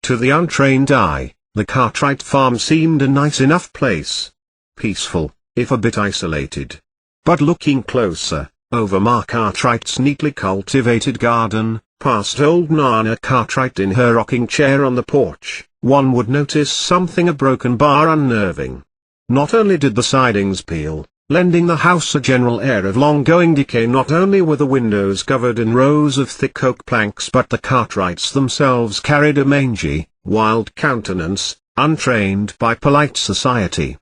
To the untrained eye, the Cartwright farm seemed a nice enough place. Peaceful, if a bit isolated. But looking closer, over Ma Cartwright's neatly cultivated garden, past old Nana Cartwright in her rocking chair on the porch, one would notice something a broken bar unnerving. Not only did the sidings peel, lending the house a general air of long-going decay, not only were the windows covered in rows of thick oak planks, but the Cartwrights themselves carried a mangy, wild countenance, untrained by polite society.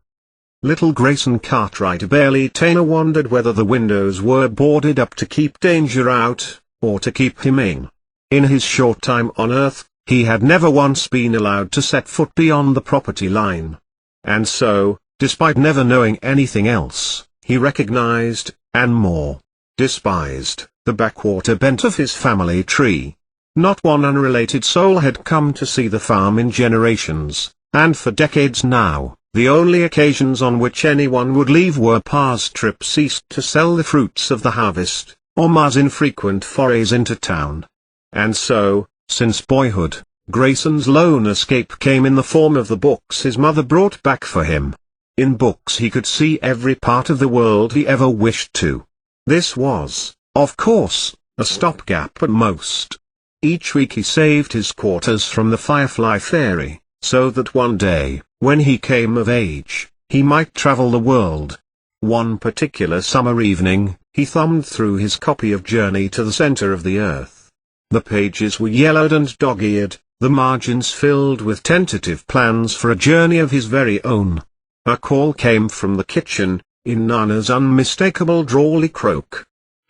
Little Grayson Cartwright barely Tainer wondered whether the windows were boarded up to keep danger out, or to keep him in. In his short time on Earth, he had never once been allowed to set foot beyond the property line. And so, despite never knowing anything else, he recognized, and more, despised, the backwater bent of his family tree. Not one unrelated soul had come to see the farm in generations, and for decades now, the only occasions on which anyone would leave were Pa's trips east to sell the fruits of the harvest, or Ma's infrequent forays into town. And so, since boyhood, Grayson's lone escape came in the form of the books his mother brought back for him. In books he could see every part of the world he ever wished to. This was, of course, a stopgap at most. Each week he saved his quarters from the Firefly Fairy, so that one day, when he came of age, he might travel the world. One particular summer evening, he thumbed through his copy of Journey to the Center of the Earth. The pages were yellowed and dog-eared, the margins filled with tentative plans for a journey of his very own. A call came from the kitchen, in Nana's unmistakable drawly croak.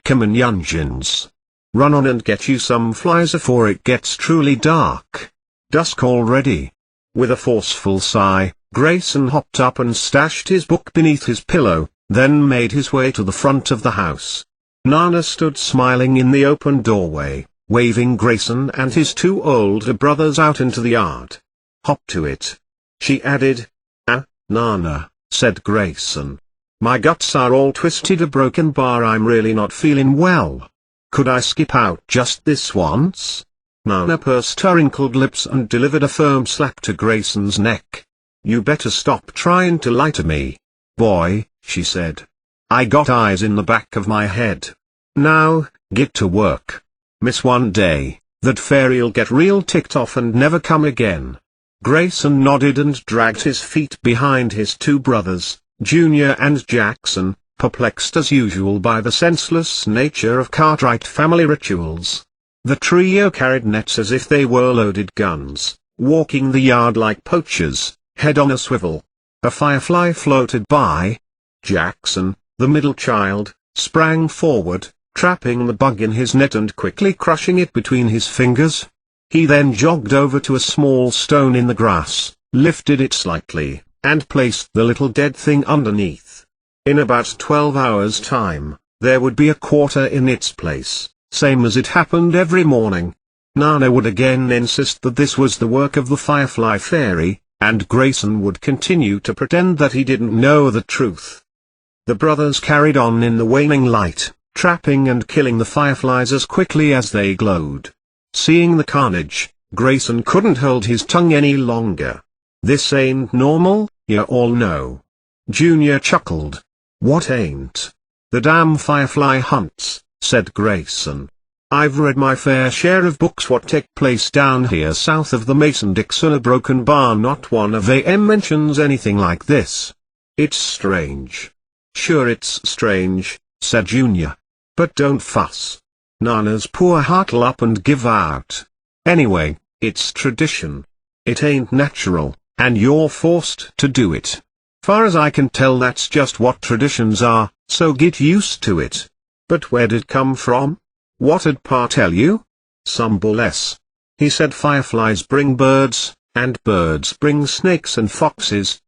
"Come on, youngins. Run on and get you some flies afore it gets truly dark. Dusk already." With a forceful sigh, Grayson hopped up and stashed his book beneath his pillow, then made his way to the front of the house. Nana stood smiling in the open doorway, waving Grayson and his two older brothers out into the yard. "Hop to it," she added. "Nana," said Grayson. "My guts are all twisted, a broken bar, I'm really not feeling well. Could I skip out just this once?" Nana pursed her wrinkled lips and delivered a firm slap to Grayson's neck. "You better stop trying to lie to me, boy," she said. "I got eyes in the back of my head. Now, get to work. Miss one day, that fairy'll get real ticked off and never come again." Grayson nodded and dragged his feet behind his two brothers, Junior and Jackson, perplexed as usual by the senseless nature of Cartwright family rituals. The trio carried nets as if they were loaded guns, walking the yard like poachers, head on a swivel. A firefly floated by. Jackson, the middle child, sprang forward, trapping the bug in his net and quickly crushing it between his fingers. He then jogged over to a small stone in the grass, lifted it slightly, and placed the little dead thing underneath. In about 12 hours' time, there would be a quarter in its place, same as it happened every morning. Nana would again insist that this was the work of the Firefly Fairy, and Grayson would continue to pretend that he didn't know the truth. The brothers carried on in the waning light, trapping and killing the fireflies as quickly as they glowed. Seeing the carnage, Grayson couldn't hold his tongue any longer. "This ain't normal, you all know." Junior chuckled. "What ain't?" "The damn firefly hunts," said Grayson. "I've read my fair share of books what take place down here south of the Mason-Dixon, a broken bar, not one of them mentions anything like this. It's strange." "Sure it's strange," said Junior. "But don't fuss. Nana's poor heart'll up and give out. Anyway, it's tradition. It ain't natural, and you're forced to do it. Far as I can tell, that's just what traditions are, so get used to it." "But where'd it come from? What'd Pa tell you?" "Some bull-s. He said fireflies bring birds, and birds bring snakes and foxes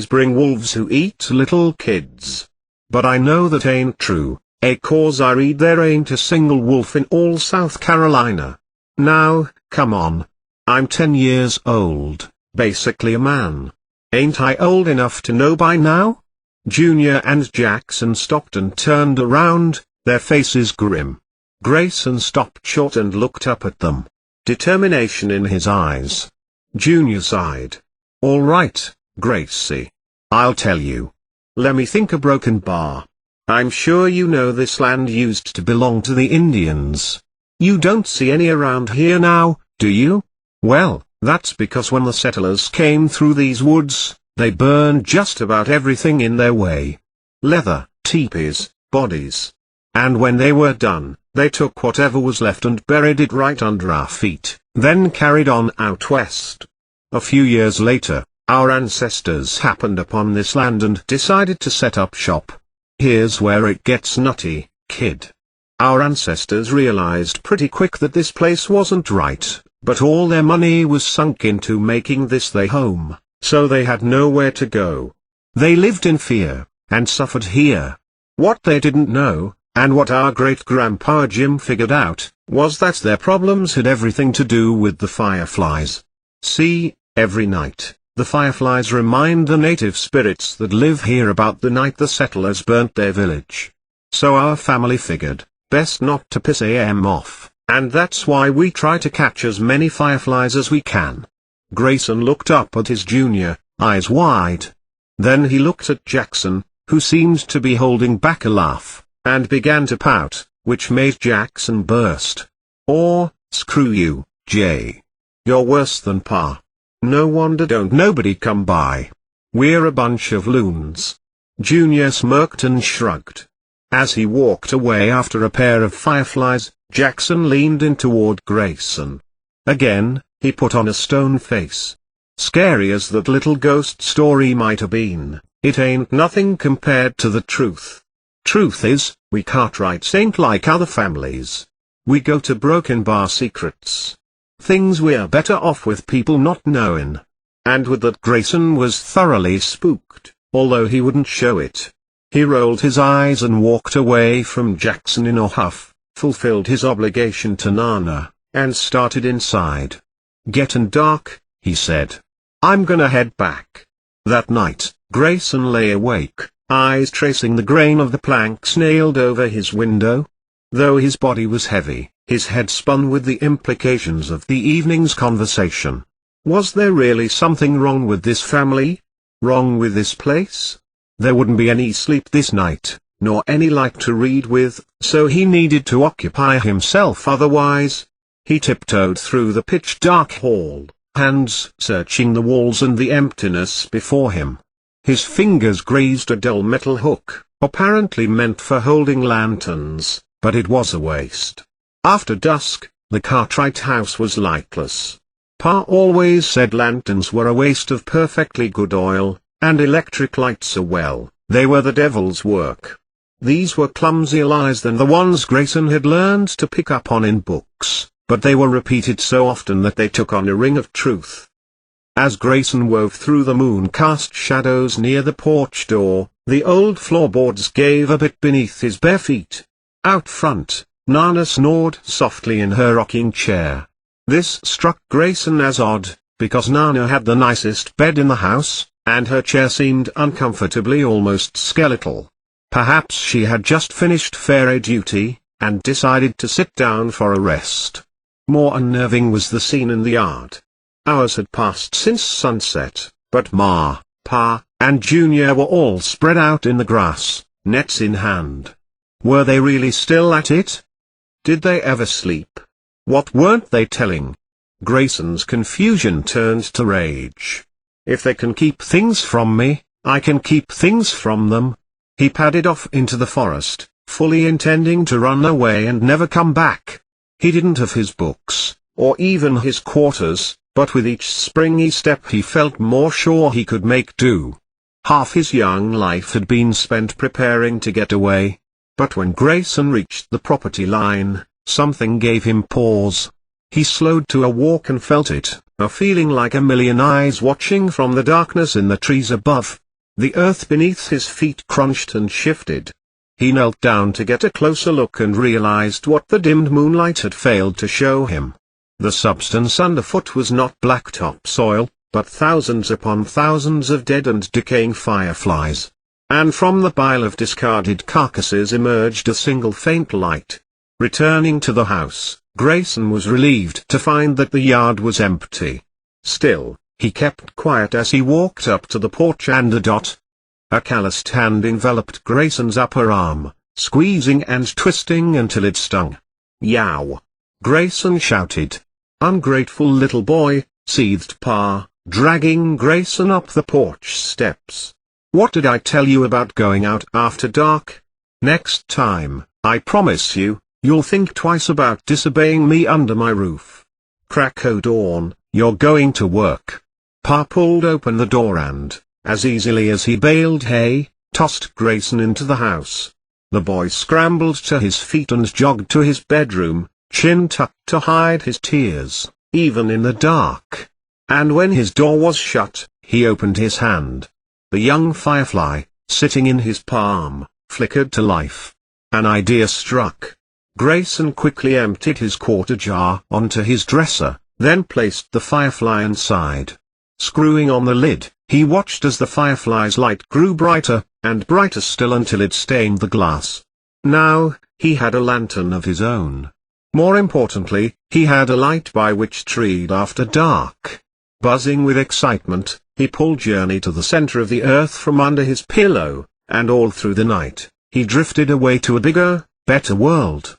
bring wolves who eat little kids. But I know that ain't true. 'Cause I read there ain't a single wolf in all South Carolina. Now, come on. I'm 10 years old, basically a man. Ain't I old enough to know by now?" Junior and Jackson stopped and turned around, their faces grim. Grayson stopped short and looked up at them. determination in his eyes. Junior sighed. "All right, Gracie. I'll tell you. Let me think. A broken bar. I'm sure you know this land used to belong to the Indians. You don't see any around here now, do you? Well, that's because when the settlers came through these woods, they burned just about everything in their way. Leather, teepees, bodies. And when they were done, they took whatever was left and buried it right under our feet, then carried on out west. A few years later, our ancestors happened upon this land and decided to set up shop. Here's where it gets nutty, kid. Our ancestors realized pretty quick that this place wasn't right, but all their money was sunk into making this their home, so they had nowhere to go. They lived in fear, and suffered here. What they didn't know, and what our great-grandpa Jim figured out, was that their problems had everything to do with the fireflies. See, every night, the fireflies remind the native spirits that live here about the night the settlers burnt their village. So our family figured, best not to piss them off, and that's why we try to catch as many fireflies as we can. Grayson looked up at his junior, eyes wide. Then he looked at Jackson, who seemed to be holding back a laugh, and began to pout, which made Jackson burst. "Or, screw you, Jay. You're worse than Pa. No wonder don't nobody come by. We're a bunch of loons." Junior smirked and shrugged. As he walked away after a pair of fireflies, Jackson leaned in toward Grayson. Again, he put on a stone face. "Scary as that little ghost story might have been, it ain't nothing compared to the truth. Truth is, we Cartwrights ain't like other families. We go to broken bar secrets. Things we're better off with people not knowing." And with that Grayson was thoroughly spooked, although he wouldn't show it. He rolled his eyes and walked away from Jackson in a huff, fulfilled his obligation to Nana, and started inside. "Getting dark," he said. "I'm gonna head back." That night, Grayson lay awake, eyes tracing the grain of the planks nailed over his window. Though his body was heavy, his head spun with the implications of the evening's conversation. Was there really something wrong with this family? Wrong with this place? There wouldn't be any sleep this night, nor any light to read with, so he needed to occupy himself otherwise. He tiptoed through the pitch-dark hall, hands searching the walls and the emptiness before him. His fingers grazed a dull metal hook, apparently meant for holding lanterns, but it was a waste. After dusk, the Cartwright house was lightless. Pa always said lanterns were a waste of perfectly good oil, and electric lights they were the devil's work. These were clumsier lies than the ones Grayson had learned to pick up on in books, but they were repeated so often that they took on a ring of truth. As Grayson wove through the moon-cast shadows near the porch door, the old floorboards gave a bit beneath his bare feet. Out front, Nana snored softly in her rocking chair. This struck Grayson as odd, because Nana had the nicest bed in the house, and her chair seemed uncomfortably almost skeletal. Perhaps she had just finished fairy duty, and decided to sit down for a rest. More unnerving was the scene in the yard. Hours had passed since sunset, but Ma, Pa, and Junior were all spread out in the grass, nets in hand. Were they really still at it? Did they ever sleep? What weren't they telling? Grayson's confusion turned to rage. If they can keep things from me, I can keep things from them. He padded off into the forest, fully intending to run away and never come back. He didn't have his books, or even his quarters, but with each springy step he felt more sure he could make do. Half his young life had been spent preparing to get away. But when Grayson reached the property line, something gave him pause. He slowed to a walk and felt it, a feeling like a million eyes watching from the darkness in the trees above. The earth beneath his feet crunched and shifted. He knelt down to get a closer look and realized what the dimmed moonlight had failed to show him. The substance underfoot was not blacktop soil, but thousands upon thousands of dead and decaying fireflies. And from the pile of discarded carcasses emerged a single faint light. Returning to the house, Grayson was relieved to find that the yard was empty. Still, he kept quiet as he walked up to the porch and a calloused hand enveloped Grayson's upper arm, squeezing and twisting until it stung. "Yow!" Grayson shouted. "Ungrateful little boy," seethed Pa, dragging Grayson up the porch steps. "What did I tell you about going out after dark? Next time, I promise you, you'll think twice about disobeying me under my roof. Crack o' dawn, you're going to work." Pa pulled open the door and, as easily as he baled hay, tossed Grayson into the house. The boy scrambled to his feet and jogged to his bedroom, chin tucked to hide his tears, even in the dark. And when his door was shut, he opened his hand. The young firefly, sitting in his palm, flickered to life. An idea struck. Grayson quickly emptied his quarter jar onto his dresser, then placed the firefly inside. Screwing on the lid, he watched as the firefly's light grew brighter, and brighter still until it stained the glass. Now, he had a lantern of his own. More importantly, he had a light by which to read after dark. Buzzing with excitement, he pulled Journey to the center of the earth from under his pillow, and all through the night, he drifted away to a bigger, better world.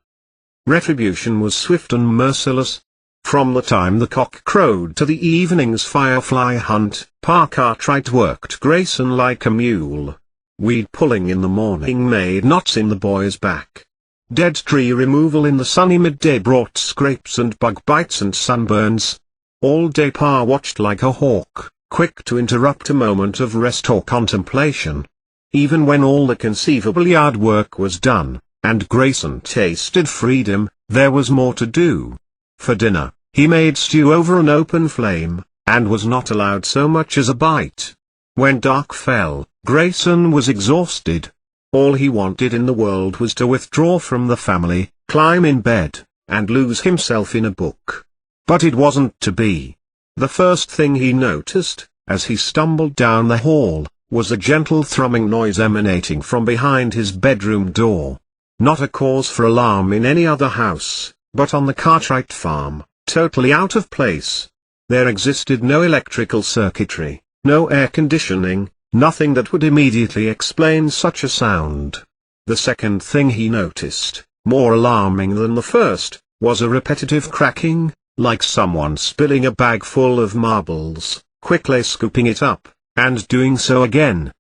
Retribution was swift and merciless. From the time the cock crowed to the evening's firefly hunt, Pa Cartwright worked Grayson like a mule. Weed pulling in the morning made knots in the boy's back. Dead tree removal in the sunny midday brought scrapes and bug bites and sunburns. All day Pa watched like a hawk, quick to interrupt a moment of rest or contemplation. Even when all the conceivable yard work was done, and Grayson tasted freedom, there was more to do. For dinner, he made stew over an open flame, and was not allowed so much as a bite. When dark fell, Grayson was exhausted. All he wanted in the world was to withdraw from the family, climb in bed, and lose himself in a book. But it wasn't to be. The first thing he noticed, as he stumbled down the hall, was a gentle thrumming noise emanating from behind his bedroom door. Not a cause for alarm in any other house, but on the Cartwright farm, totally out of place. There existed no electrical circuitry, no air conditioning, nothing that would immediately explain such a sound. The second thing he noticed, more alarming than the first, was a repetitive cracking, like someone spilling a bag full of marbles, quickly scooping it up, and doing so again.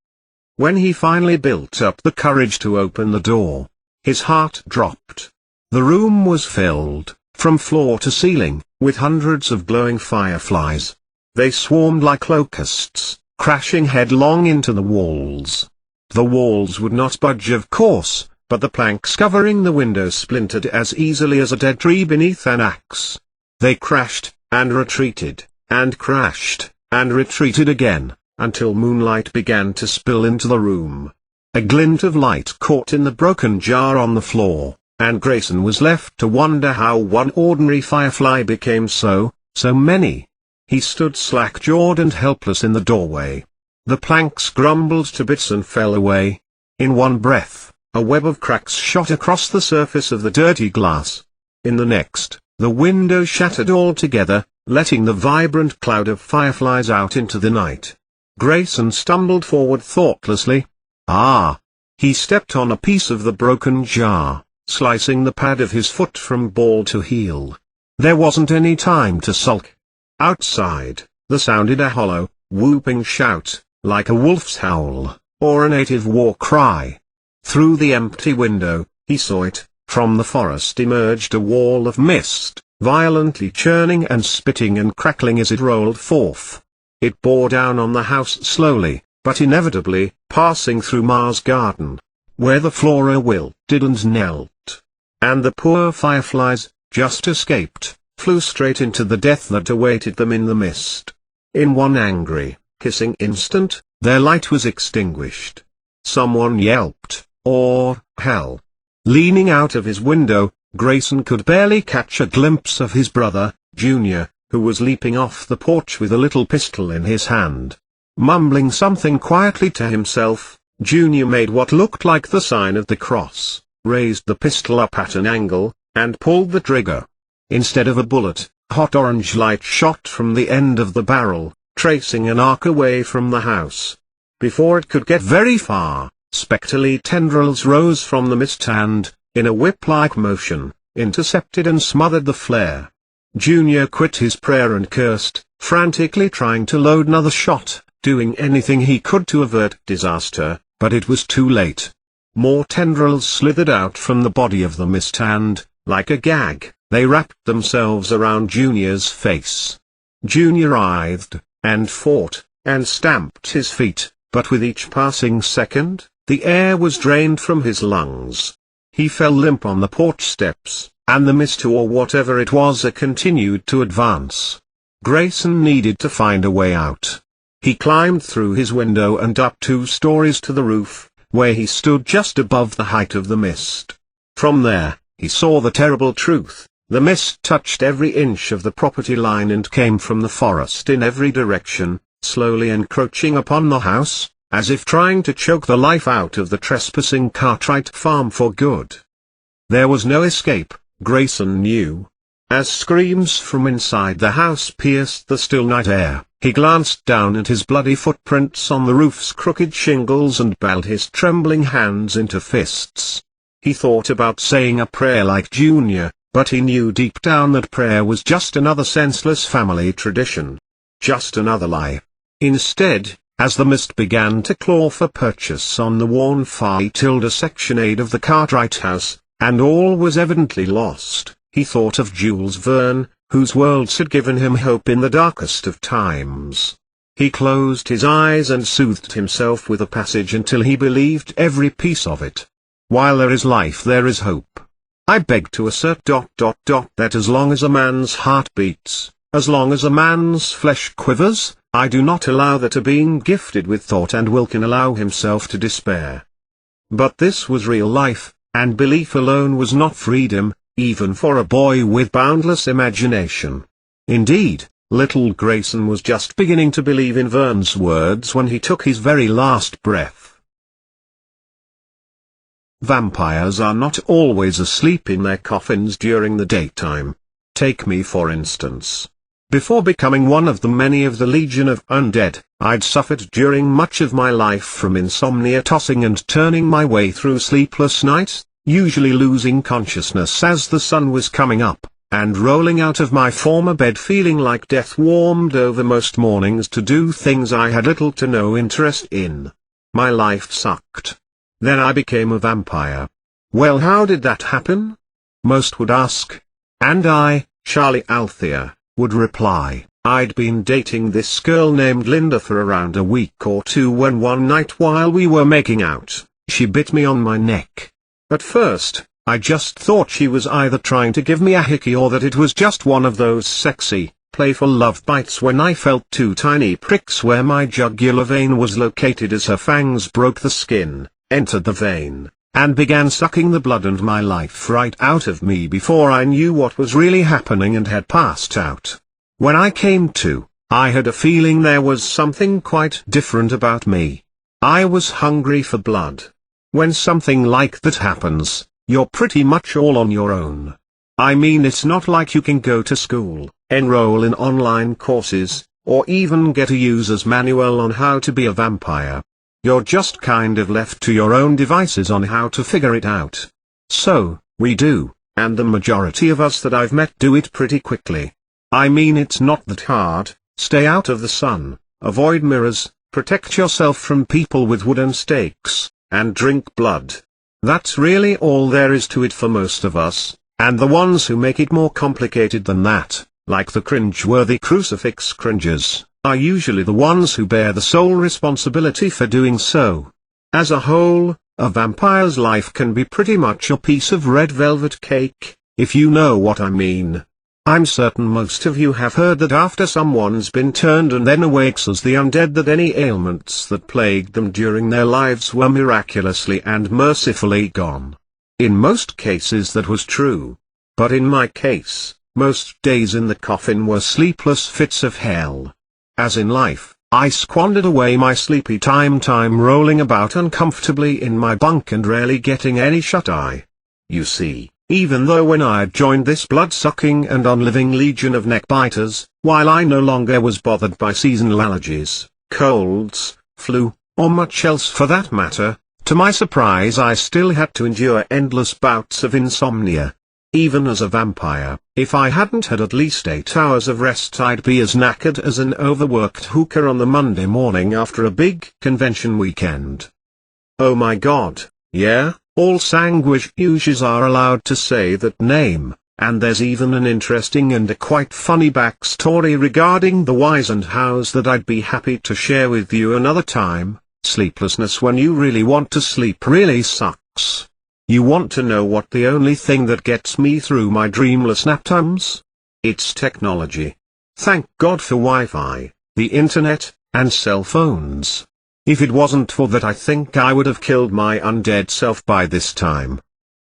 When he finally built up the courage to open the door, his heart dropped. The room was filled, from floor to ceiling, with hundreds of glowing fireflies. They swarmed like locusts, crashing headlong into the walls. The walls would not budge, of course, but the planks covering the windows splintered as easily as a dead tree beneath an axe. They crashed, and retreated, and crashed, and retreated again, until moonlight began to spill into the room. A glint of light caught in the broken jar on the floor, and Grayson was left to wonder how one ordinary firefly became so many. He stood slack-jawed and helpless in the doorway. The planks grumbled to bits and fell away. In one breath, a web of cracks shot across the surface of the dirty glass. In the next, the window shattered altogether, letting the vibrant cloud of fireflies out into the night. Grayson stumbled forward thoughtlessly. He stepped on a piece of the broken jar, slicing the pad of his foot from ball to heel. There wasn't any time to sulk. Outside, there sounded a hollow, whooping shout, like a wolf's howl, or a native war cry. Through the empty window, he saw it. From the forest emerged a wall of mist, violently churning and spitting and crackling as it rolled forth. It bore down on the house slowly, but inevitably, passing through Ma's garden, where the flora wilted and knelt. And the poor fireflies, just escaped, flew straight into the death that awaited them in the mist. In one angry, hissing instant, their light was extinguished. Someone yelped, or, hell. Leaning out of his window, Grayson could barely catch a glimpse of his brother, Junior, who was leaping off the porch with a little pistol in his hand. Mumbling something quietly to himself, Junior made what looked like the sign of the cross, raised the pistol up at an angle, and pulled the trigger. Instead of a bullet, hot orange light shot from the end of the barrel, tracing an arc away from the house. Before it could get very far, spectrally tendrils rose from the mist and, in a whip-like motion, intercepted and smothered the flare. Junior quit his prayer and cursed, frantically trying to load another shot, doing anything he could to avert disaster, but it was too late. More tendrils slithered out from the body of the mist and, like a gag, they wrapped themselves around Junior's face. Junior writhed, and fought, and stamped his feet, but with each passing second, the air was drained from his lungs. He fell limp on the porch steps, and the mist or whatever it was continued to advance. Grayson needed to find a way out. He climbed through his window and up 2 stories to the roof, where he stood just above the height of the mist. From there, he saw the terrible truth. The mist touched every inch of the property line and came from the forest in every direction, slowly encroaching upon the house, as if trying to choke the life out of the trespassing Cartwright farm for good. There was no escape, Grayson knew. As screams from inside the house pierced the still night air, he glanced down at his bloody footprints on the roof's crooked shingles and balled his trembling hands into fists. He thought about saying a prayer like Junior, but he knew deep down that prayer was just another senseless family tradition. Just another lie. Instead, as the mist began to claw for purchase on the worn Phi-tilde Section 8 of the Cartwright house, and all was evidently lost, he thought of Jules Verne, whose worlds had given him hope in the darkest of times. He closed his eyes and soothed himself with a passage until he believed every piece of it. While there is life there is hope. I beg to assert ... that as long as a man's heart beats, as long as a man's flesh quivers, I do not allow that a being gifted with thought and will can allow himself to despair. But this was real life, and belief alone was not freedom, even for a boy with boundless imagination. Indeed, little Grayson was just beginning to believe in Verne's words when he took his very last breath. Vampires are not always asleep in their coffins during the daytime. Take me for instance. Before becoming one of the many of the legion of undead, I'd suffered during much of my life from insomnia, tossing and turning my way through sleepless nights, usually losing consciousness as the sun was coming up, and rolling out of my former bed feeling like death warmed over most mornings to do things I had little to no interest in. My life sucked. Then I became a vampire. Well, how did that happen? Most would ask. And I, Charlie Althea, would reply, I'd been dating this girl named Linda for around a week or two when one night while we were making out, she bit me on my neck. At first, I just thought she was either trying to give me a hickey or that it was just one of those sexy, playful love bites when I felt 2 tiny pricks where my jugular vein was located as her fangs broke the skin, entered the vein, and began sucking the blood and my life right out of me before I knew what was really happening and had passed out. When I came to, I had a feeling there was something quite different about me. I was hungry for blood. When something like that happens, you're pretty much all on your own. I mean, it's not like you can go to school, enroll in online courses, or even get a user's manual on how to be a vampire. You're just kind of left to your own devices on how to figure it out. So, we do, and the majority of us that I've met do it pretty quickly. I mean, it's not that hard. Stay out of the sun, avoid mirrors, protect yourself from people with wooden stakes, and drink blood. That's really all there is to it for most of us, and the ones who make it more complicated than that, like the cringe-worthy crucifix cringers, are usually the ones who bear the sole responsibility for doing so. As a whole, a vampire's life can be pretty much a piece of red velvet cake, if you know what I mean. I'm certain most of you have heard that after someone's been turned and then awakes as the undead, that any ailments that plagued them during their lives were miraculously and mercifully gone. In most cases that was true. But in my case, most days in the coffin were sleepless fits of hell. As in life, I squandered away my sleepy time rolling about uncomfortably in my bunk and rarely getting any shut-eye. You see, Even though when I had joined this blood-sucking and unliving legion of neck-biters, while I no longer was bothered by seasonal allergies, colds, flu, or much else for that matter, to my surprise I still had to endure endless bouts of insomnia. Even as a vampire, if I hadn't had at least 8 hours of rest I'd be as knackered as an overworked hooker on the Monday morning after a big convention weekend. Oh my god, yeah, all sanguisuges are allowed to say that name, and there's even an interesting and a quite funny backstory regarding the whys and hows that I'd be happy to share with you another time. Sleeplessness when you really want to sleep really sucks. You want to know what the only thing that gets me through my dreamless nap times? It's technology. Thank God for Wi-Fi, the internet, and cell phones. If it wasn't for that I think I would have killed my undead self by this time.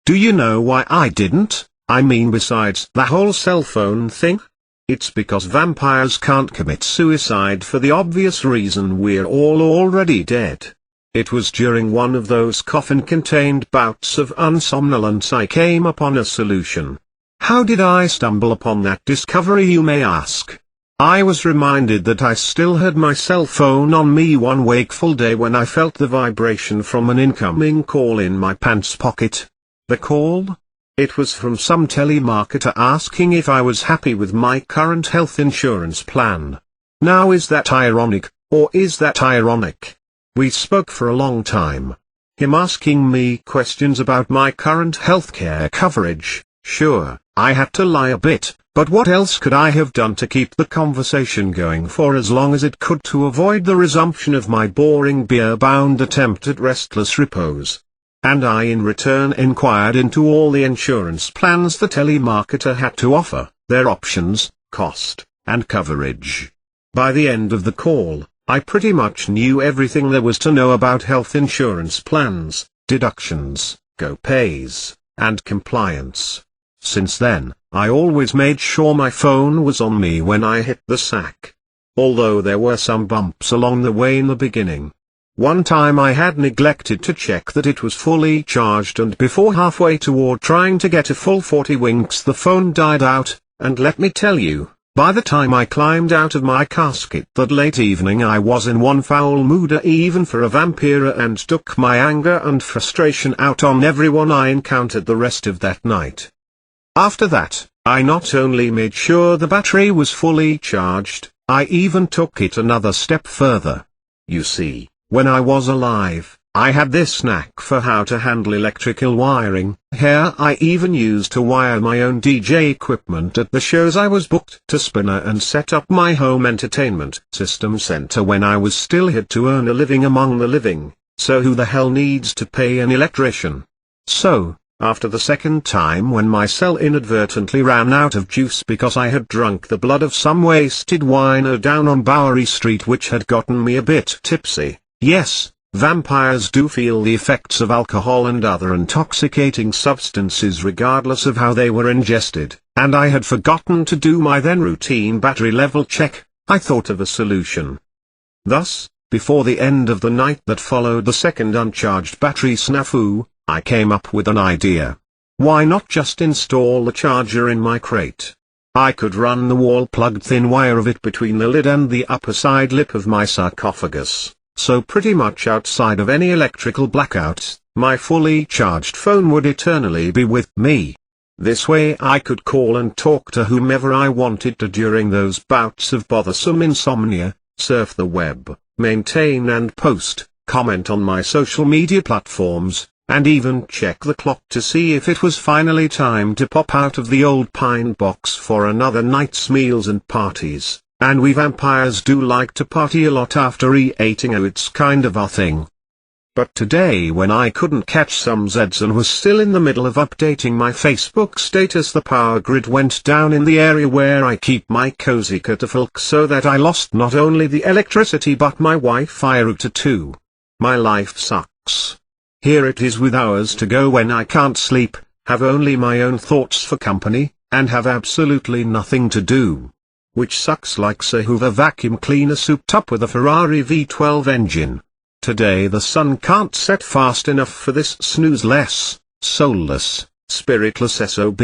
Do you know why I didn't? I mean besides the whole cell phone thing? It's because vampires can't commit suicide for the obvious reason we're all already dead. It was during one of those coffin-contained bouts of unsomnolence I came upon a solution. How did I stumble upon that discovery, you may ask? I was reminded that I still had my cell phone on me one wakeful day when I felt the vibration from an incoming call in my pants pocket. The call? It was from some telemarketer asking if I was happy with my current health insurance plan. Now is that ironic, or is that ironic? We spoke for a long time. Him asking me questions about my current healthcare coverage. Sure, I had to lie a bit, but what else could I have done to keep the conversation going for as long as it could to avoid the resumption of my boring beer-bound attempt at restless repose? And I in return inquired into all the insurance plans the telemarketer had to offer, their options, cost, and coverage. By the end of the call, I pretty much knew everything there was to know about health insurance plans, deductions, co-pays, and compliance. Since then, I always made sure my phone was on me when I hit the sack. Although there were some bumps along the way in the beginning. One time I had neglected to check that it was fully charged, and before halfway toward trying to get a full 40 winks the phone died out, and let me tell you, by the time I climbed out of my casket that late evening I was in one foul mood even for a vampire, and took my anger and frustration out on everyone I encountered the rest of that night. After that, I not only made sure the battery was fully charged, I even took it another step further. You see, when I was alive, I had this knack for how to handle electrical wiring. Here I even used to wire my own DJ equipment at the shows I was booked to spinner and set up my home entertainment system center when I was still had to earn a living among the living, so who the hell needs to pay an electrician? So, after the second time when my cell inadvertently ran out of juice because I had drunk the blood of some wasted wino down on Bowery Street which had gotten me a bit tipsy, yes, vampires do feel the effects of alcohol and other intoxicating substances regardless of how they were ingested, and I had forgotten to do my then routine battery level check. I thought of a solution. Thus, before the end of the night that followed the second uncharged battery snafu, I came up with an idea. Why not just install the charger in my crate? I could run the wall-plugged thin wire of it between the lid and the upper side lip of my sarcophagus. So pretty much outside of any electrical blackouts, my fully charged phone would eternally be with me. This way I could call and talk to whomever I wanted to during those bouts of bothersome insomnia, surf the web, maintain and post, comment on my social media platforms, and even check the clock to see if it was finally time to pop out of the old pine box for another night's meals and parties. And we vampires do like to party a lot after eating, it's kind of our thing. But today when I couldn't catch some Zeds and was still in the middle of updating my Facebook status, the power grid went down in the area where I keep my cozy catafalque, so that I lost not only the electricity but my Wi-Fi router too. My life sucks. Here it is with hours to go when I can't sleep, have only my own thoughts for company, and have absolutely nothing to do. Which sucks like Sir Hoover vacuum cleaner souped up with a Ferrari V12 engine. Today the sun can't set fast enough for this snoozeless, soulless, spiritless SOB.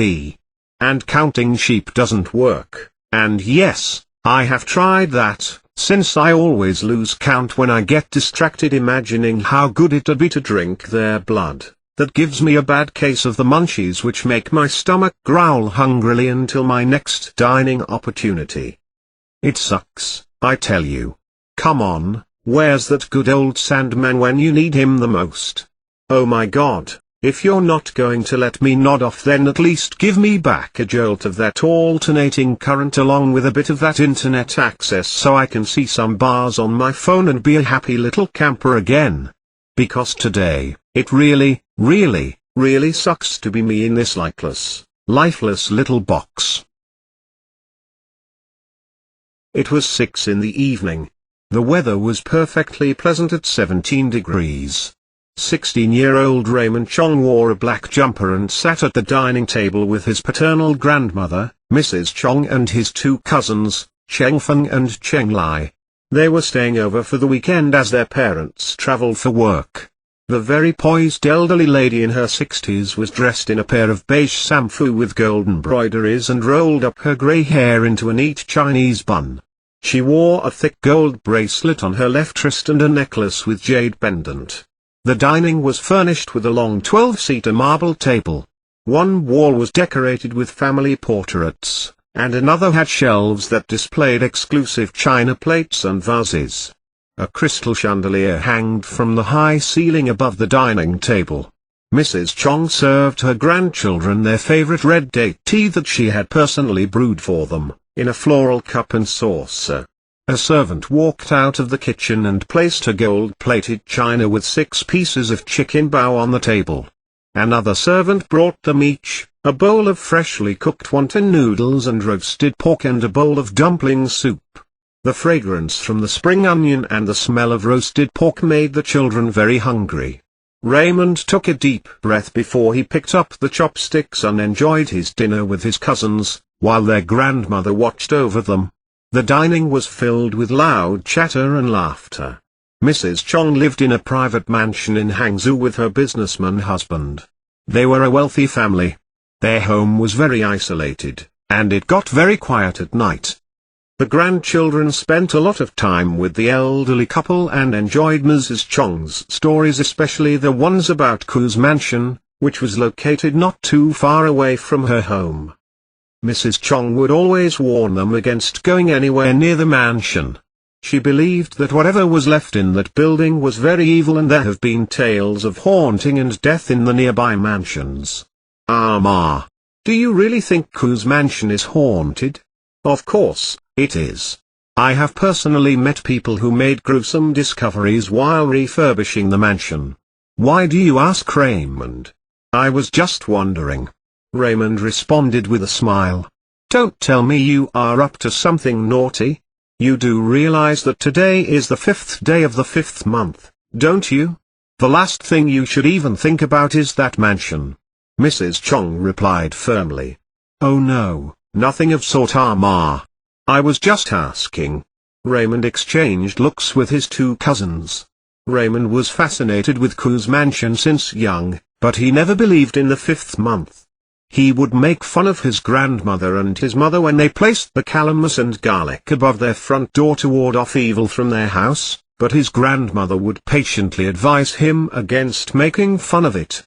And counting sheep doesn't work, and yes, I have tried that, since I always lose count when I get distracted imagining how good it'd be to drink their blood. That gives me a bad case of the munchies which make my stomach growl hungrily until my next dining opportunity. It sucks, I tell you. Come on, where's that good old Sandman when you need him the most? Oh my god, if you're not going to let me nod off, then at least give me back a jolt of that alternating current along with a bit of that internet access so I can see some bars on my phone and be a happy little camper again. Because today, it really sucks to be me in this lifeless little box. It was 6 in the evening. The weather was perfectly pleasant at 17 degrees. 16-year-old Raymond Chong wore a black jumper and sat at the dining table with his paternal grandmother, Mrs. Chong, and his 2 cousins, Cheng Feng and Cheng Lai. They were staying over for the weekend as their parents traveled for work. The very poised elderly lady in her 60s was dressed in a pair of beige samfu with gold embroideries and rolled up her grey hair into a neat Chinese bun. She wore a thick gold bracelet on her left wrist and a necklace with jade pendant. The dining was furnished with a long 12-seater marble table. One wall was decorated with family portraits, and another had shelves that displayed exclusive china plates and vases. A crystal chandelier hanged from the high ceiling above the dining table. Mrs. Chong served her grandchildren their favorite red date tea that she had personally brewed for them, in a floral cup and saucer. A servant walked out of the kitchen and placed a gold-plated china with 6 pieces of chicken bao on the table. Another servant brought them each a bowl of freshly cooked wonton noodles and roasted pork and a bowl of dumpling soup. The fragrance from the spring onion and the smell of roasted pork made the children very hungry. Raymond took a deep breath before he picked up the chopsticks and enjoyed his dinner with his cousins, while their grandmother watched over them. The dining was filled with loud chatter and laughter. Mrs. Chong lived in a private mansion in Hangzhou with her businessman husband. They were a wealthy family. Their home was very isolated, and it got very quiet at night. The grandchildren spent a lot of time with the elderly couple and enjoyed Mrs. Chong's stories, especially the ones about Ku's mansion, which was located not too far away from her home. Mrs. Chong would always warn them against going anywhere near the mansion. She believed that whatever was left in that building was very evil, and there have been tales of haunting and death in the nearby mansions. Ma, do you really think Ku's mansion is haunted? Of course, it is. I have personally met people who made gruesome discoveries while refurbishing the mansion. Why do you ask, Raymond? I was just wondering. Raymond responded with a smile. Don't tell me you are up to something naughty. You do realize that today is the 5th day of the 5th month, don't you? The last thing you should even think about is that mansion. Mrs. Chong replied firmly. Oh no, nothing of sort, Ma. I was just asking. Raymond exchanged looks with his 2 cousins. Raymond was fascinated with Ku's mansion since young, but he never believed in the 5th month. He would make fun of his grandmother and his mother when they placed the calamus and garlic above their front door to ward off evil from their house, but his grandmother would patiently advise him against making fun of it.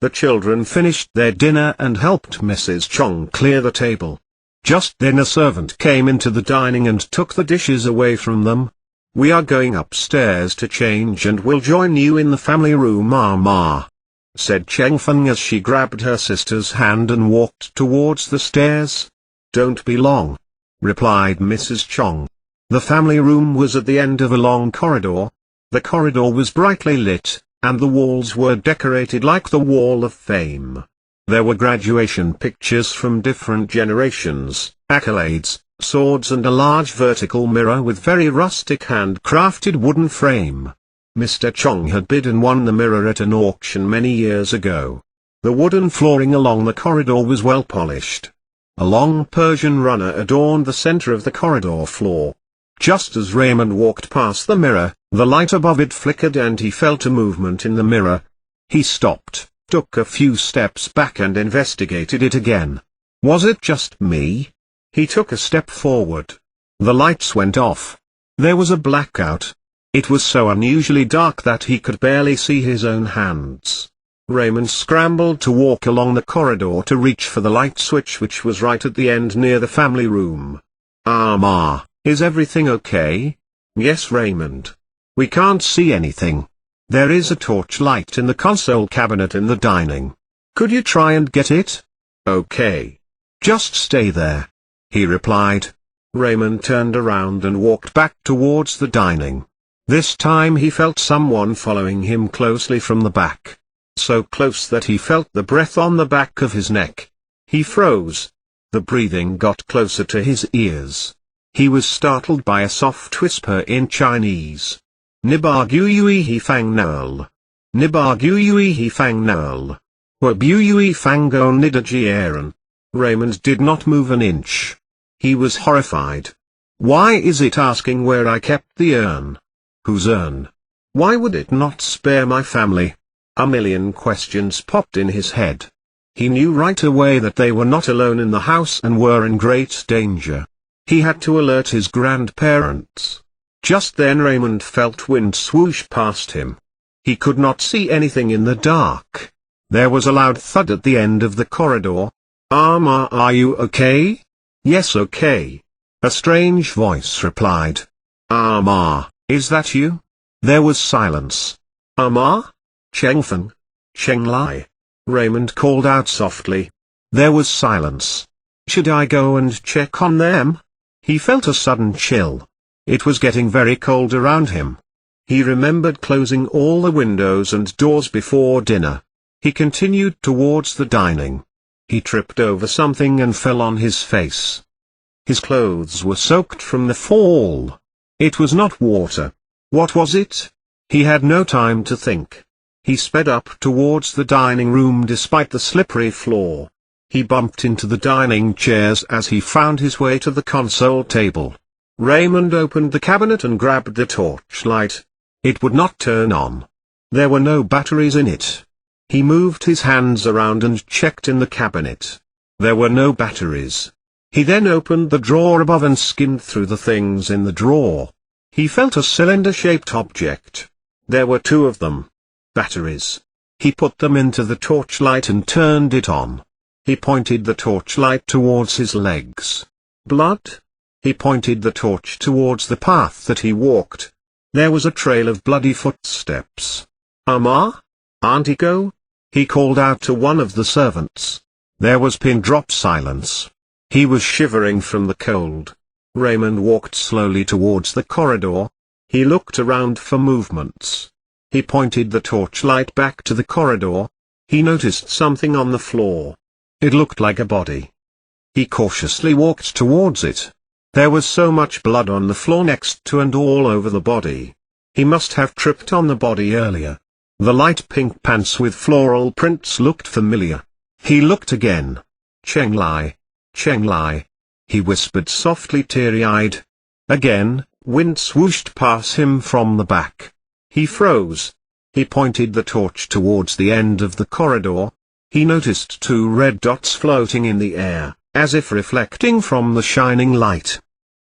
The children finished their dinner and helped Mrs. Chong clear the table. Just then a servant came into the dining and took the dishes away from them. We are going upstairs to change and will join you in the family room, Ma, said Cheng Feng as she grabbed her sister's hand and walked towards the stairs. Don't be long, replied Mrs. Chong. The family room was at the end of a long corridor. The corridor was brightly lit, and the walls were decorated like the Wall of Fame. There were graduation pictures from different generations, accolades, swords, and a large vertical mirror with very rustic handcrafted wooden frame. Mr. Chong had bid and won the mirror at an auction many years ago. The wooden flooring along the corridor was well polished. A long Persian runner adorned the center of the corridor floor. Just as Raymond walked past the mirror, the light above it flickered and he felt a movement in the mirror. He stopped. took a few steps back and investigated it again. Was it just me? He took a step forward. The lights went off. There was a blackout. It was so unusually dark that he could barely see his own hands. Raymond scrambled to walk along the corridor to reach for the light switch, which was right at the end near the family room. Ma, is everything okay? Yes, Raymond. We can't see anything. There is a torchlight in the console cabinet in the dining. Could you try and get it? Okay. Just stay there, he replied. Raymond turned around and walked back towards the dining. This time he felt someone following him closely from the back. So close that he felt the breath on the back of his neck. He froze. The breathing got closer to his ears. He was startled by a soft whisper in Chinese. Nibar gu yui he fang nol. Nibar gu yui he fang nol. Wabu yui fango nidaji aaron. Raymond did not move an inch. He was horrified. Why is it asking where I kept the urn? Whose urn? Why would it not spare my family? A million questions popped in his head. He knew right away that they were not alone in the house and were in great danger. He had to alert his grandparents. Just then Raymond felt wind swoosh past him. He could not see anything in the dark. There was a loud thud at the end of the corridor. Ma, are you okay? Yes, okay. A strange voice replied. Ma, is that you? There was silence. Ma? Chengfen? Chenglai? Raymond called out softly. There was silence. Should I go and check on them? He felt a sudden chill. It was getting very cold around him. He remembered closing all the windows and doors before dinner. He continued towards the dining. He tripped over something and fell on his face. His clothes were soaked from the fall. It was not water. What was it? He had no time to think. He sped up towards the dining room despite the slippery floor. He bumped into the dining chairs as he found his way to the console table. Raymond opened the cabinet and grabbed the torchlight. It would not turn on. There were no batteries in it. He moved his hands around and checked in the cabinet. There were no batteries. He then opened the drawer above and skimmed through the things in the drawer. He felt a cylinder-shaped object. There were two of them. Batteries. He put them into the torchlight and turned it on. He pointed the torchlight towards his legs. Blood? He pointed the torch towards the path that he walked. There was a trail of bloody footsteps. Ma? Auntie go? He called out to one of the servants. There was pin-drop silence. He was shivering from the cold. Raymond walked slowly towards the corridor. He looked around for movements. He pointed the torchlight back to the corridor. He noticed something on the floor. It looked like a body. He cautiously walked towards it. There was so much blood on the floor next to and all over the body. He must have tripped on the body earlier. The light pink pants with floral prints looked familiar. He looked again. Chenglai. Chenglai. He whispered softly, teary-eyed. Again, wind swooshed past him from the back. He froze. He pointed the torch towards the end of the corridor. He noticed two red dots floating in the air, as if reflecting from the shining light.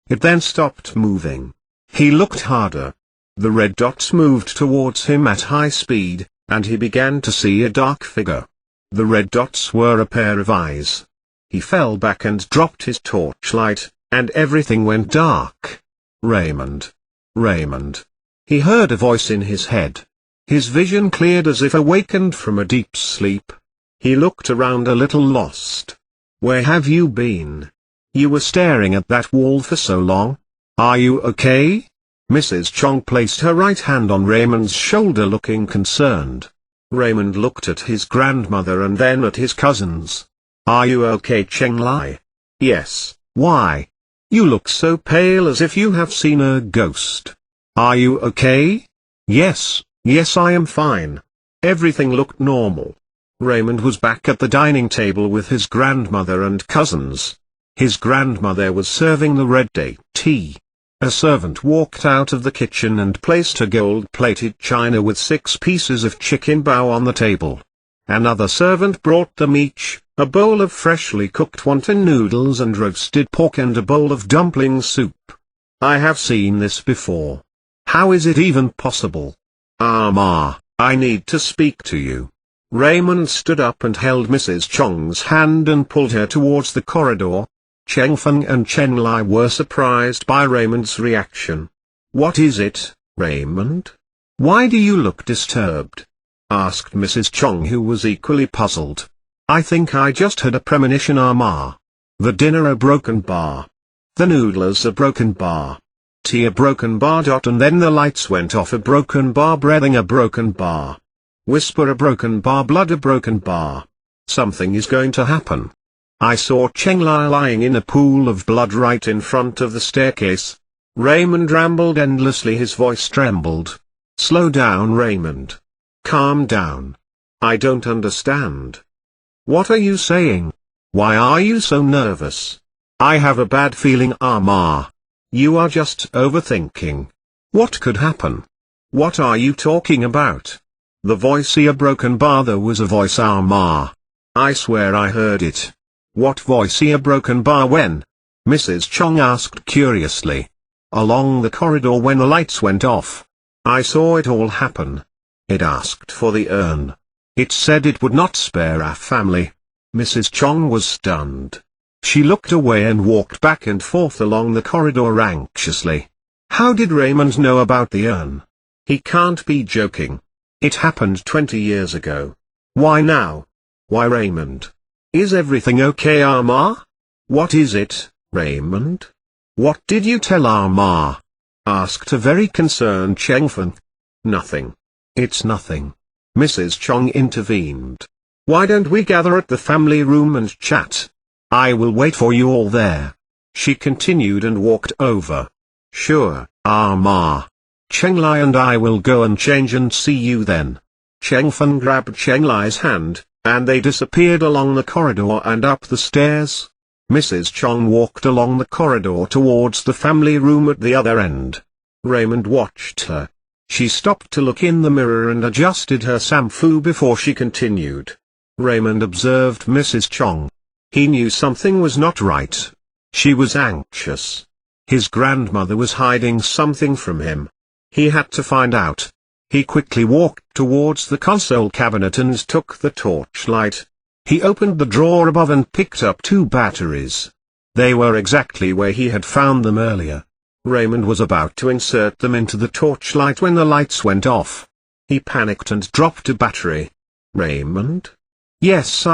It then stopped moving. He looked harder. The red dots moved towards him at high speed, and he began to see a dark figure. The red dots were a pair of eyes. He fell back and dropped his torchlight, and everything went dark. Raymond. Raymond. He heard a voice in his head. His vision cleared as if awakened from a deep sleep. He looked around a little lost. Where have you been? You were staring at that wall for so long. Are you okay? Mrs. Chong placed her right hand on Raymond's shoulder, looking concerned. Raymond looked at his grandmother and then at his cousins. Are you okay, Chenglai? Yes. Why? You look so pale, as if you have seen a ghost. Are you okay? Yes, yes, I am fine. Everything looked normal. Raymond was back at the dining table with his grandmother and cousins. His grandmother was serving the red day tea. A servant walked out of the kitchen and placed a gold-plated china with 6 pieces of chicken bao on the table. Another servant brought them each a bowl of freshly cooked wonton noodles and roasted pork and a bowl of dumpling soup. I have seen this before. How is it even possible? Ma, I need to speak to you. Raymond stood up and held Mrs. Chong's hand and pulled her towards the corridor. Cheng Feng and Chen Lai were surprised by Raymond's reaction. What is it, Raymond? Why do you look disturbed? Asked Mrs. Chong, who was equally puzzled. I think I just had a premonition, Ma. The dinner a broken bar. The noodles a broken bar. Tea a broken bar. And then the lights went off a broken bar. Breathing a broken bar. Whisper a broken bar. Blood a broken bar. Something is going to happen. I saw Cheng Lai lying in a pool of blood right in front of the staircase. Raymond rambled endlessly. His voice trembled. Slow down, Raymond. Calm down. I don't understand. What are you saying? Why are you so nervous? I have a bad feeling, Ma. You are just overthinking. What could happen? What are you talking about? The voice a broken bar. There was a voice, Ma. I swear I heard it. What voice a broken bar? When? Mrs. Chong asked curiously. Along the corridor when the lights went off. I saw it all happen. It asked for the urn. It said it would not spare our family. Mrs. Chong was stunned. She looked away and walked back and forth along the corridor anxiously. How did Raymond know about the urn? He can't be joking. It happened 20 years ago. Why now? Why, Raymond? Is everything okay, Ma? What is it, Raymond? What did you tell Ma? Asked a very concerned Cheng Feng. Nothing. It's nothing. Mrs. Chong intervened. Why don't we gather at the family room and chat? I will wait for you all there. She continued and walked over. Sure, Ma. Cheng Lai and I will go and change and see you then. Cheng Feng grabbed Cheng Lai's hand, and they disappeared along the corridor and up the stairs. Mrs. Chong walked along the corridor towards the family room at the other end. Raymond watched her. She stopped to look in the mirror and adjusted her shampoo before she continued. Raymond observed Mrs. Chong. He knew something was not right. She was anxious. His grandmother was hiding something from him. He had to find out. He quickly walked towards the console cabinet and took the torchlight. He opened the drawer above and picked up 2 batteries. They were exactly where he had found them earlier. Raymond was about to insert them into the torchlight when the lights went off. He panicked and dropped a battery. Raymond? Yes,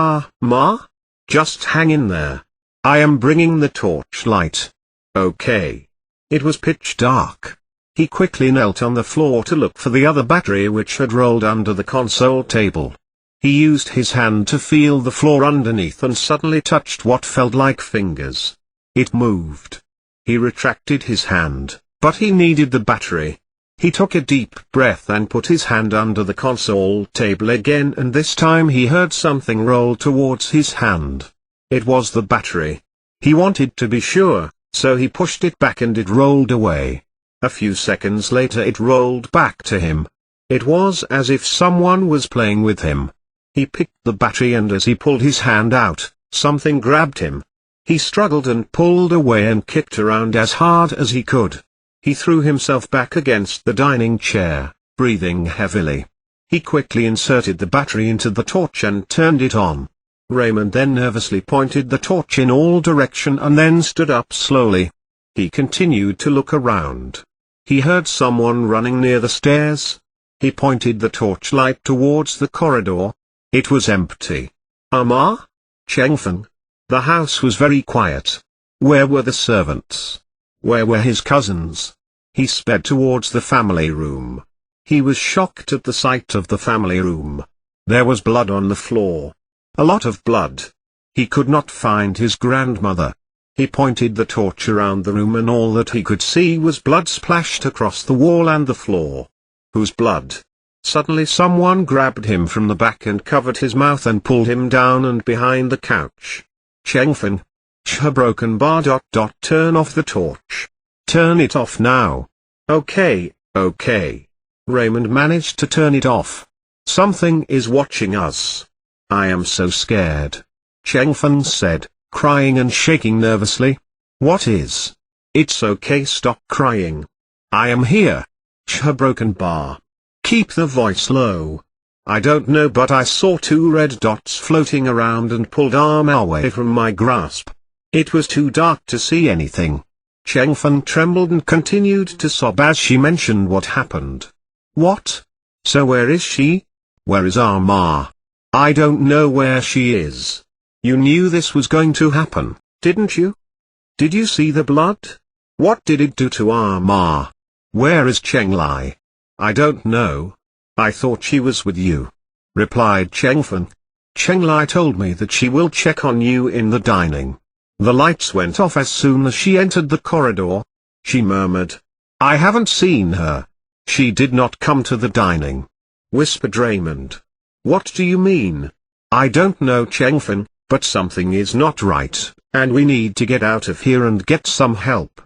Ma? Just hang in there. I am bringing the torchlight. Okay. It was pitch dark. He quickly knelt on the floor to look for the other battery which had rolled under the console table. He used his hand to feel the floor underneath and suddenly touched what felt like fingers. It moved. He retracted his hand, but he needed the battery. He took a deep breath and put his hand under the console table again, and this time he heard something roll towards his hand. It was the battery. He wanted to be sure, so he pushed it back and it rolled away. A few seconds later it rolled back to him. It was as if someone was playing with him. He picked the battery and as he pulled his hand out, something grabbed him. He struggled and pulled away and kicked around as hard as he could. He threw himself back against the dining chair, breathing heavily. He quickly inserted the battery into the torch and turned it on. Raymond then nervously pointed the torch in all directions and then stood up slowly. He continued to look around. He heard someone running near the stairs. He pointed the torchlight towards the corridor. It was empty. Ma? Cheng Feng? The house was very quiet. Where were the servants? Where were his cousins? He sped towards the family room. He was shocked at the sight of the family room. There was blood on the floor. A lot of blood. He could not find his grandmother. He pointed the torch around the room and all that he could see was blood splashed across the wall and the floor. Whose blood? Suddenly someone grabbed him from the back and covered his mouth and pulled him down and behind the couch. Cheng Feng. Broken bar. Turn off the torch. Turn it off now. Okay. Raymond managed to turn it off. Something is watching us. I am so scared. Chengfen said, crying and shaking nervously. What is? It's okay, stop crying. I am here. Her broken bar. Keep the voice low. I don't know, but I saw two red dots floating around and pulled arm away from my grasp. It was too dark to see anything. Chengfen trembled and continued to sob as she mentioned what happened. What? So where is she? Where is our Ma? I don't know where she is. You knew this was going to happen, didn't you? Did you see the blood? What did it do to our Ma? Where is Chenglai? I don't know. I thought she was with you, replied Chengfen. Chenglai told me that she will check on you in the dining. The lights went off as soon as she entered the corridor. She murmured. I haven't seen her. She did not come to the dining, whispered Raymond. What do you mean? I don't know, Chengfen, but something is not right, and we need to get out of here and get some help.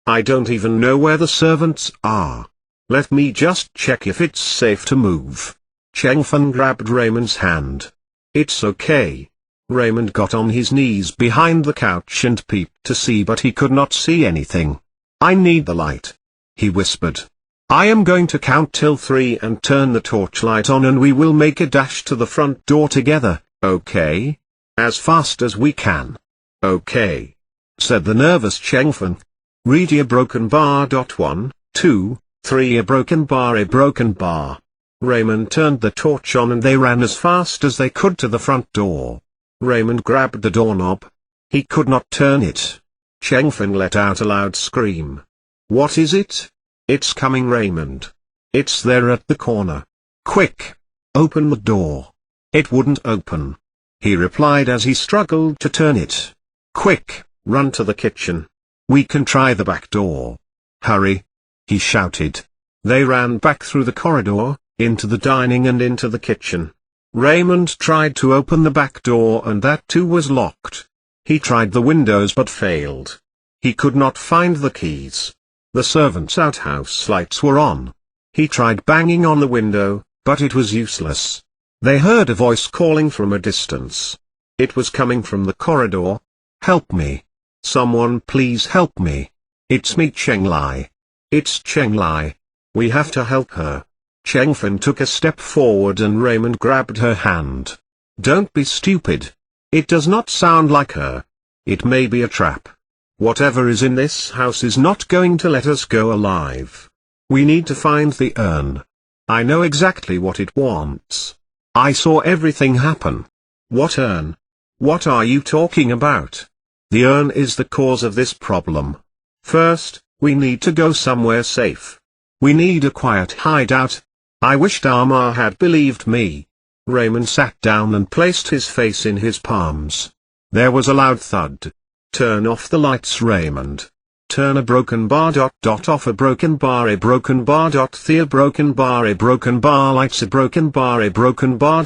I don't even know where the servants are. Let me just check if it's safe to move. Chengfen grabbed Raymond's hand. It's okay. Raymond got on his knees behind the couch and peeped to see, but he could not see anything. I need the light, he whispered. I am going to count till 3 and turn the torchlight on, and we will make a dash to the front door together, okay? As fast as we can. Okay, said the nervous Chengfen. Read a broken bar. 1, 2, 3 a broken bar. Raymond turned the torch on and they ran as fast as they could to the front door. Raymond grabbed the doorknob. He could not turn it. Chengfen let out a loud scream. What is it? It's coming, Raymond. It's there at the corner. Quick! Open the door. It wouldn't open, he replied as he struggled to turn it. Quick, run to the kitchen. We can try the back door. Hurry! He shouted. They ran back through the corridor, into the dining and into the kitchen. Raymond tried to open the back door and that too was locked. He tried the windows but failed. He could not find the keys. The servants' outhouse lights were on. He tried banging on the window, but it was useless. They heard a voice calling from a distance. It was coming from the corridor. Help me. Someone please help me. It's me, Chenglai. It's Chenglai. We have to help her. Chengfen took a step forward and Raymond grabbed her hand. Don't be stupid. It does not sound like her. It may be a trap. Whatever is in this house is not going to let us go alive. We need to find the urn. I know exactly what it wants. I saw everything happen. What urn? What are you talking about? The urn is the cause of this problem. First, we need to go somewhere safe. We need a quiet hideout. I wished Amma had believed me. Raymond sat down and placed his face in his palms. There was a loud thud. Turn off the lights, Raymond. Turn a broken bar. Off a broken bar. A broken bar. The a broken bar. A broken bar. Lights. A broken bar. A broken bar.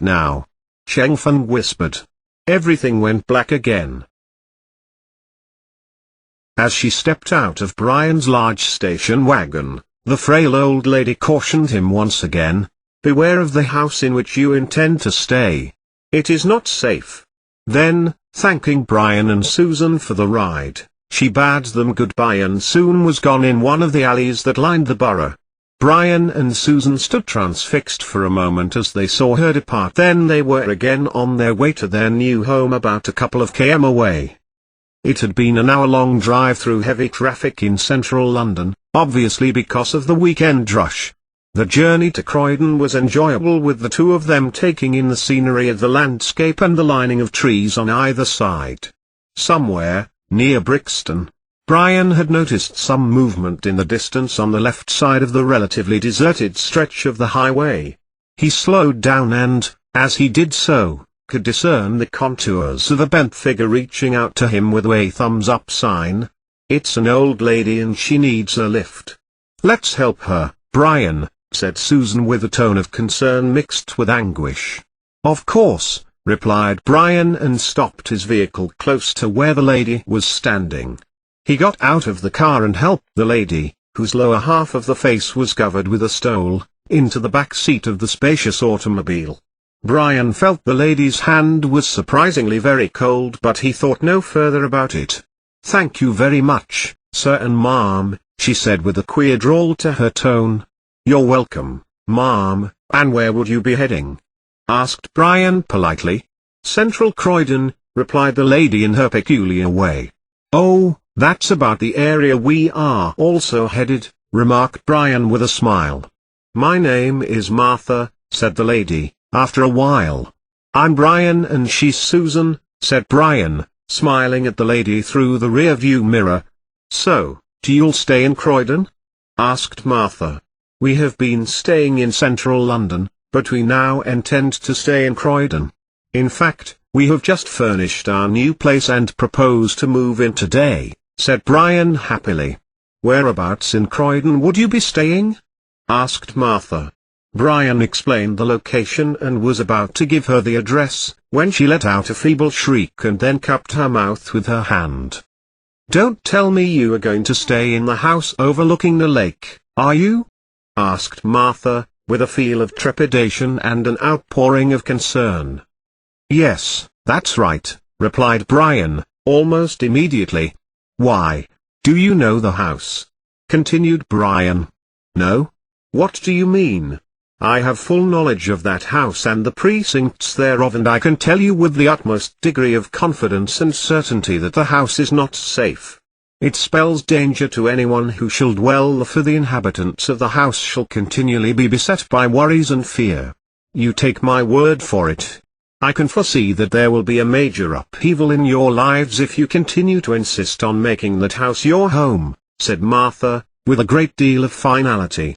Now. Chengfen whispered. Everything went black again. As she stepped out of Brian's large station wagon, the frail old lady cautioned him once again. Beware of the house in which you intend to stay. It is not safe. Then, thanking Brian and Susan for the ride, she bade them goodbye and soon was gone in one of the alleys that lined the borough. Brian and Susan stood transfixed for a moment as they saw her depart. Then they were again on their way to their new home about a couple of km away. It had been an hour-long drive through heavy traffic in central London, obviously because of the weekend rush. The journey to Croydon was enjoyable, with the two of them taking in the scenery of the landscape and the lining of trees on either side. Somewhere, near Brixton, Brian had noticed some movement in the distance on the left side of the relatively deserted stretch of the highway. He slowed down and, as he did so, could discern the contours of a bent figure reaching out to him with a thumbs-up sign. It's an old lady and she needs a lift. Let's help her, Brian, said Susan with a tone of concern mixed with anguish. Of course, replied Brian and stopped his vehicle close to where the lady was standing. He got out of the car and helped the lady, whose lower half of the face was covered with a stole, into the back seat of the spacious automobile. Brian felt the lady's hand was surprisingly very cold, but he thought no further about it. "Thank you very much, sir and ma'am," she said with a queer drawl to her tone. "You're welcome, ma'am, and where would you be heading?" asked Brian politely. "Central Croydon," replied the lady in her peculiar way. "Oh, that's about the area we are also headed," remarked Brian with a smile. "My name is Martha," said the lady, after a while. "I'm Brian and she's Susan," said Brian, smiling at the lady through the rear-view mirror. "So, do you'll stay in Croydon?" asked Martha. "We have been staying in central London, but we now intend to stay in Croydon. In fact, we have just furnished our new place and propose to move in today," said Brian happily. "Whereabouts in Croydon would you be staying?" asked Martha. Brian explained the location and was about to give her the address, when she let out a feeble shriek and then cupped her mouth with her hand. "Don't tell me you are going to stay in the house overlooking the lake, are you?" asked Martha, with a feel of trepidation and an outpouring of concern. "Yes, that's right," replied Brian, almost immediately. "Why, do you know the house?" continued Brian. "No? What do you mean? I have full knowledge of that house and the precincts thereof, and I can tell you with the utmost degree of confidence and certainty that the house is not safe. It spells danger to anyone who shall dwell there, for the inhabitants of the house shall continually be beset by worries and fear. You take my word for it. I can foresee that there will be a major upheaval in your lives if you continue to insist on making that house your home," said Martha, with a great deal of finality.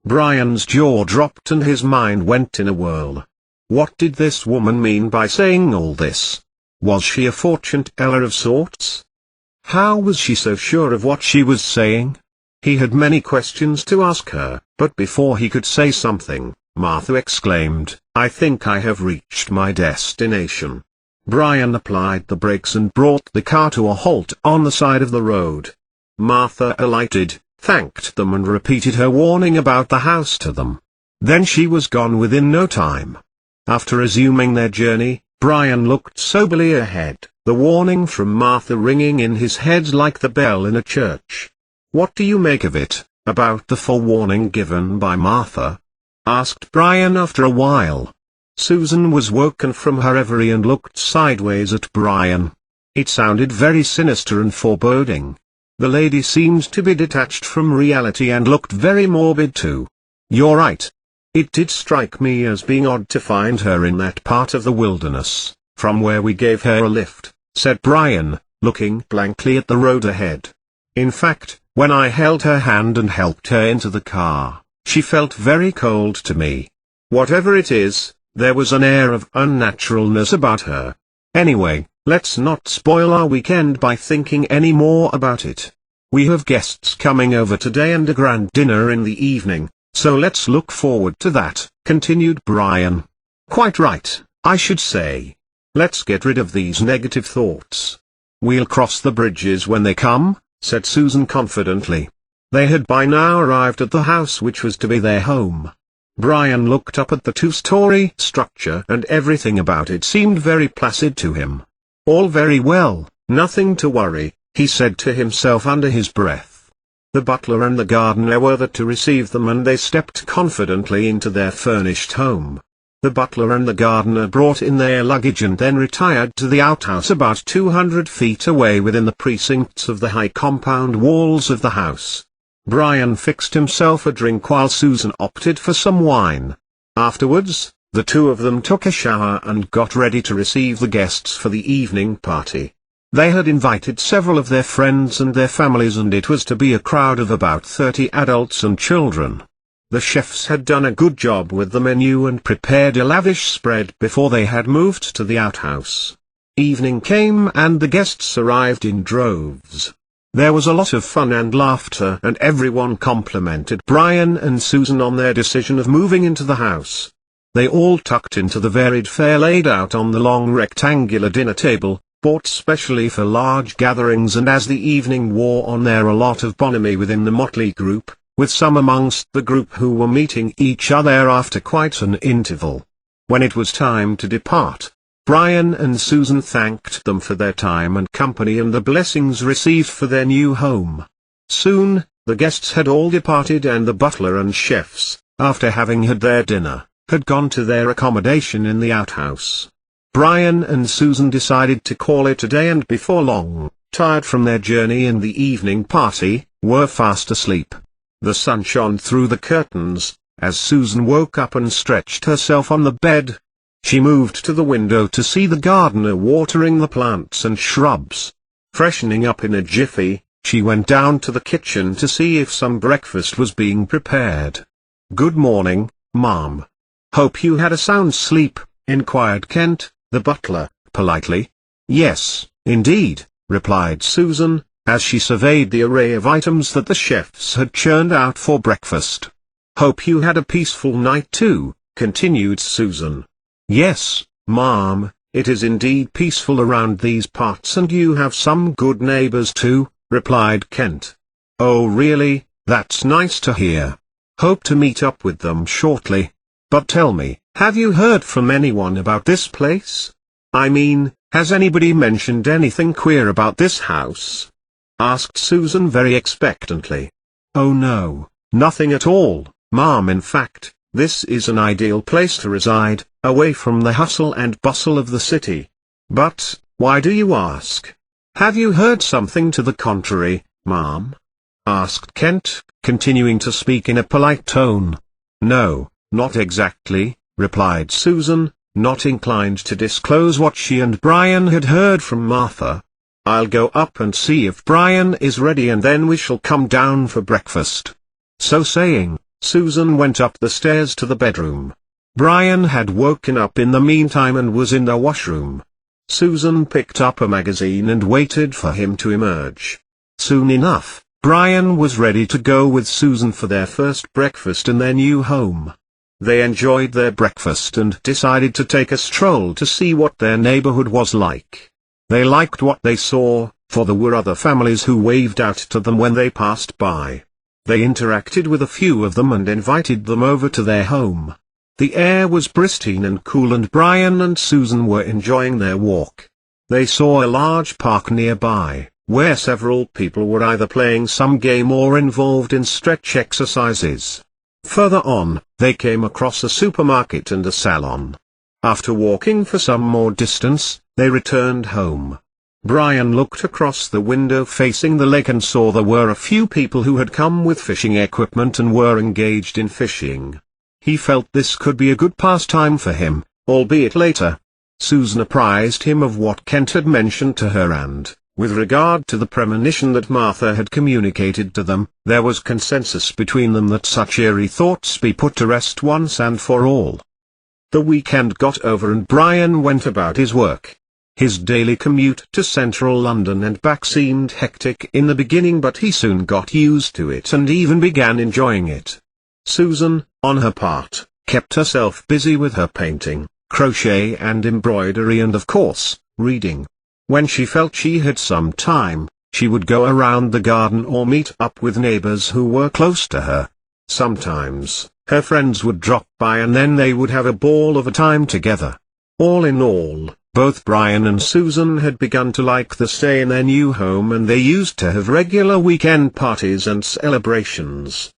Brian's jaw dropped and his mind went in a whirl. What did this woman mean by saying all this? Was she a fortune teller of sorts? How was she so sure of what she was saying? He had many questions to ask her, but before he could say something, Martha exclaimed, "I think I have reached my destination." Brian applied the brakes and brought the car to a halt on the side of the road. Martha alighted, thanked them and repeated her warning about the house to them. Then she was gone within no time. After resuming their journey, Brian looked soberly ahead, the warning from Martha ringing in his head like the bell in a church. "What do you make of it, about the forewarning given by Martha?" asked Brian after a while. Susan was woken from her reverie and looked sideways at Brian. It sounded very sinister and foreboding. The lady seemed to be detached from reality and looked very morbid too. "You're right. It did strike me as being odd to find her in that part of the wilderness, from where we gave her a lift," said Brian, looking blankly at the road ahead. "In fact, when I held her hand and helped her into the car, she felt very cold to me. Whatever it is, there was an air of unnaturalness about her. Anyway, let's not spoil our weekend by thinking any more about it. We have guests coming over today and a grand dinner in the evening, so let's look forward to that," continued Brian. "Quite right, I should say. Let's get rid of these negative thoughts. We'll cross the bridges when they come," said Susan confidently. They had by now arrived at the house which was to be their home. Brian looked up at the two-story structure and everything about it seemed very placid to him. "All very well, nothing to worry," he said to himself under his breath. The butler and the gardener were there to receive them and they stepped confidently into their furnished home. The butler and the gardener brought in their luggage and then retired to the outhouse about 200 feet away within the precincts of the high compound walls of the house. Brian fixed himself a drink while Susan opted for some wine. Afterwards, the two of them took a shower and got ready to receive the guests for the evening party. They had invited several of their friends and their families and it was to be a crowd of about 30 adults and children. The chefs had done a good job with the menu and prepared a lavish spread before they had moved to the outhouse. Evening came and the guests arrived in droves. There was a lot of fun and laughter and everyone complimented Brian and Susan on their decision of moving into the house. They all tucked into the varied fare laid out on the long rectangular dinner table, bought specially for large gatherings, and as the evening wore on there a lot of bonhomie within the motley group, with some amongst the group who were meeting each other after quite an interval. When it was time to depart, Brian and Susan thanked them for their time and company and the blessings received for their new home. Soon, the guests had all departed and the butler and chefs, after having had their dinner, had gone to their accommodation in the outhouse. Brian and Susan decided to call it a day, and before long, tired from their journey and the evening party, were fast asleep. The sun shone through the curtains, as Susan woke up and stretched herself on the bed. She moved to the window to see the gardener watering the plants and shrubs. Freshening up in a jiffy, she went down to the kitchen to see if some breakfast was being prepared. "Good morning, Mom. Hope you had a sound sleep," inquired Kent, the butler, politely. "Yes, indeed," replied Susan, as she surveyed the array of items that the chefs had churned out for breakfast. "Hope you had a peaceful night too," continued Susan. "Yes, Mom, it is indeed peaceful around these parts, and you have some good neighbors too," replied Kent. "Oh really, that's nice to hear. Hope to meet up with them shortly. But tell me, have you heard from anyone about this place? I mean, has anybody mentioned anything queer about this house?" asked Susan very expectantly. "Oh no, nothing at all, Mom. In fact, this is an ideal place to reside, away from the hustle and bustle of the city. But, why do you ask? Have you heard something to the contrary, Mom?" asked Kent, continuing to speak in a polite tone. "No, not exactly," replied Susan, not inclined to disclose what she and Brian had heard from Martha. "I'll go up and see if Brian is ready, and then we shall come down for breakfast." So saying, Susan went up the stairs to the bedroom. Brian had woken up in the meantime and was in the washroom. Susan picked up a magazine and waited for him to emerge. Soon enough, Brian was ready to go with Susan for their first breakfast in their new home. They enjoyed their breakfast and decided to take a stroll to see what their neighborhood was like. They liked what they saw, for there were other families who waved out to them when they passed by. They interacted with a few of them and invited them over to their home. The air was pristine and cool, and Brian and Susan were enjoying their walk. They saw a large park nearby, where several people were either playing some game or involved in stretch exercises. Further on, they came across a supermarket and a salon. After walking for some more distance, they returned home. Brian looked across the window facing the lake and saw there were a few people who had come with fishing equipment and were engaged in fishing. He felt this could be a good pastime for him, albeit later. Susan apprised him of what Kent had mentioned to her, and, with regard to the premonition that Martha had communicated to them, there was consensus between them that such eerie thoughts be put to rest once and for all. The weekend got over and Brian went about his work. His daily commute to central London and back seemed hectic in the beginning, but he soon got used to it and even began enjoying it. Susan, on her part, kept herself busy with her painting, crochet and embroidery, and of course, reading. When she felt she had some time, she would go around the garden or meet up with neighbors who were close to her. Sometimes, her friends would drop by and then they would have a ball of a time together. All in all, both Brian and Susan had begun to like the stay in their new home, and they used to have regular weekend parties and celebrations.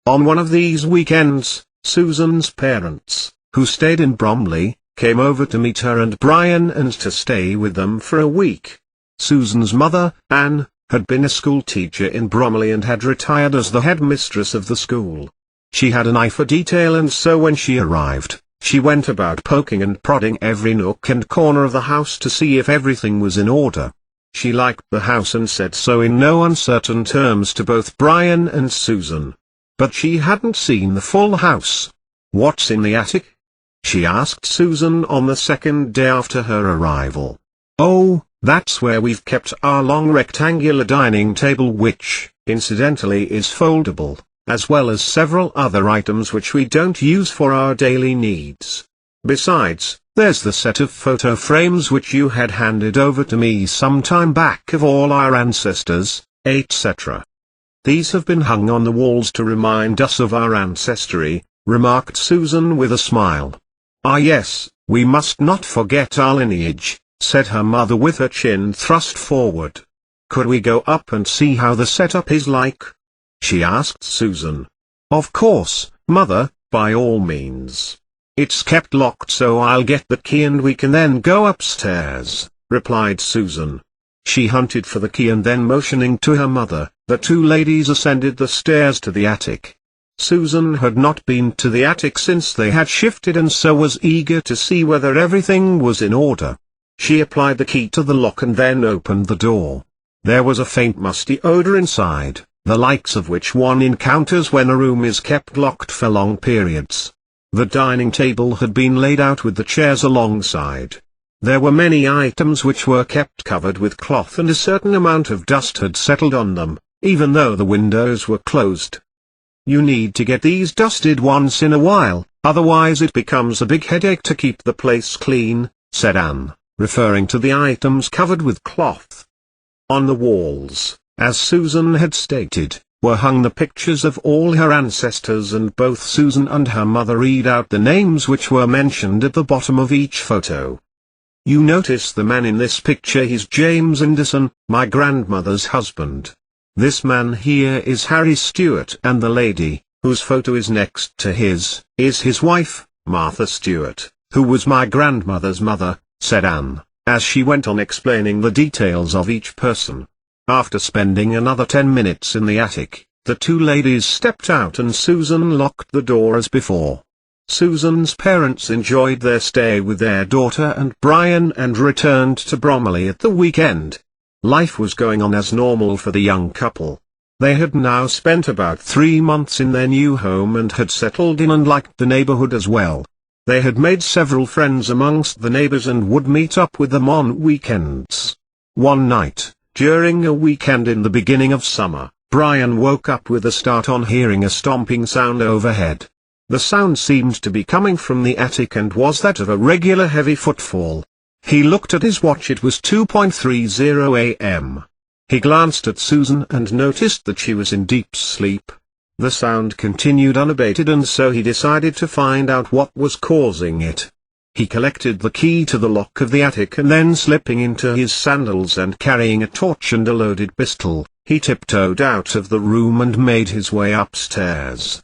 On one of these weekends, Susan's parents, who stayed in Bromley, came over to meet her and Brian and to stay with them for a week. Susan's mother, Anne, had been a school teacher in Bromley and had retired as the headmistress of the school. She had an eye for detail, and so when she arrived, she went about poking and prodding every nook and corner of the house to see if everything was in order. She liked the house and said so in no uncertain terms to both Brian and Susan. But she hadn't seen the full house. "What's in the attic?" she asked Susan on the second day after her arrival. "Oh, that's where we've kept our long rectangular dining table, which, incidentally, is foldable, as well as several other items which we don't use for our daily needs. Besides, there's the set of photo frames which you had handed over to me some time back of all our ancestors, etc. These have been hung on the walls to remind us of our ancestry," remarked Susan with a smile. "Ah yes, we must not forget our lineage," said her mother with her chin thrust forward. "Could we go up and see how the setup is like?" she asked Susan. "Of course, mother, by all means. It's kept locked, so I'll get the key and we can then go upstairs," replied Susan. She hunted for the key and then motioning to her mother, the two ladies ascended the stairs to the attic. Susan had not been to the attic since they had shifted and so was eager to see whether everything was in order. She applied the key to the lock and then opened the door. There was a faint musty odor inside, the likes of which one encounters when a room is kept locked for long periods. The dining table had been laid out with the chairs alongside. There were many items which were kept covered with cloth and a certain amount of dust had settled on them, even though the windows were closed. "You need to get these dusted once in a while, otherwise it becomes a big headache to keep the place clean," said Anne, referring to the items covered with cloth. On the walls, as Susan had stated, were hung the pictures of all her ancestors, and both Susan and her mother read out the names which were mentioned at the bottom of each photo. "You notice the man in this picture, he's James Anderson, my grandmother's husband. This man here is Harry Stewart, and the lady, whose photo is next to his, is his wife, Martha Stewart, who was my grandmother's mother," said Anne, as she went on explaining the details of each person. After spending another 10 minutes in the attic, the two ladies stepped out and Susan locked the door as before. Susan's parents enjoyed their stay with their daughter and Brian and returned to Bromley at the weekend. Life was going on as normal for the young couple. They had now spent about 3 months in their new home and had settled in and liked the neighborhood as well. They had made several friends amongst the neighbors and would meet up with them on weekends. One night, during a weekend in the beginning of summer, Brian woke up with a start on hearing a stomping sound overhead. The sound seemed to be coming from the attic and was that of a regular heavy footfall. He looked at his watch, it was 2:30 a.m. He glanced at Susan and noticed that she was in deep sleep. The sound continued unabated and so he decided to find out what was causing it. He collected the key to the lock of the attic and then slipping into his sandals and carrying a torch and a loaded pistol, he tiptoed out of the room and made his way upstairs.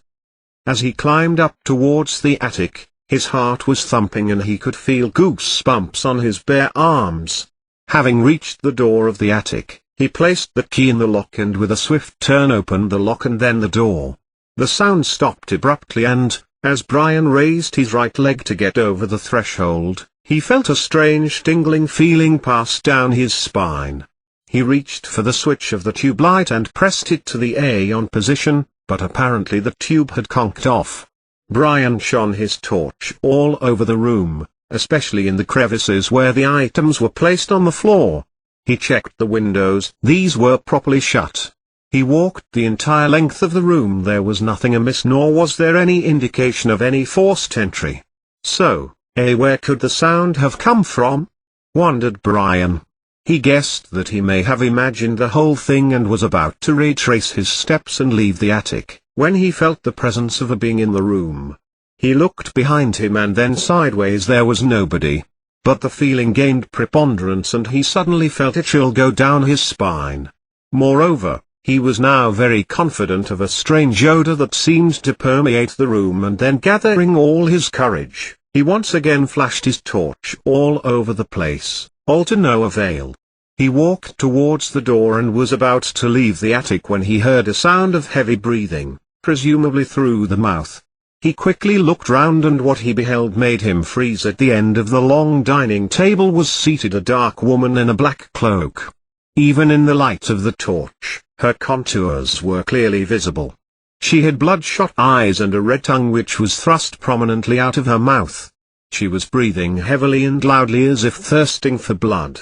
As he climbed up towards the attic, his heart was thumping and he could feel goosebumps on his bare arms. Having reached the door of the attic, he placed the key in the lock and with a swift turn opened the lock and then the door. The sound stopped abruptly and, as Brian raised his right leg to get over the threshold, he felt a strange tingling feeling pass down his spine. He reached for the switch of the tube light and pressed it to the on position, but apparently the tube had conked off. Brian shone his torch all over the room, especially in the crevices where the items were placed on the floor. He checked the windows, these were properly shut. He walked the entire length of the room, there was nothing amiss nor was there any indication of any forced entry. So, where could the sound have come from? Wondered Brian. He guessed that he may have imagined the whole thing and was about to retrace his steps and leave the attic, when he felt the presence of a being in the room. He looked behind him and then sideways, there was nobody. But the feeling gained preponderance and he suddenly felt a chill go down his spine. Moreover, he was now very confident of a strange odor that seemed to permeate the room, and then gathering all his courage, he once again flashed his torch all over the place, all to no avail. He walked towards the door and was about to leave the attic when he heard a sound of heavy breathing, presumably through the mouth. He quickly looked round and what he beheld made him freeze. At the end of the long dining table was seated a dark woman in a black cloak. Even in the light of the torch, her contours were clearly visible. She had bloodshot eyes and a red tongue which was thrust prominently out of her mouth. She was breathing heavily and loudly as if thirsting for blood.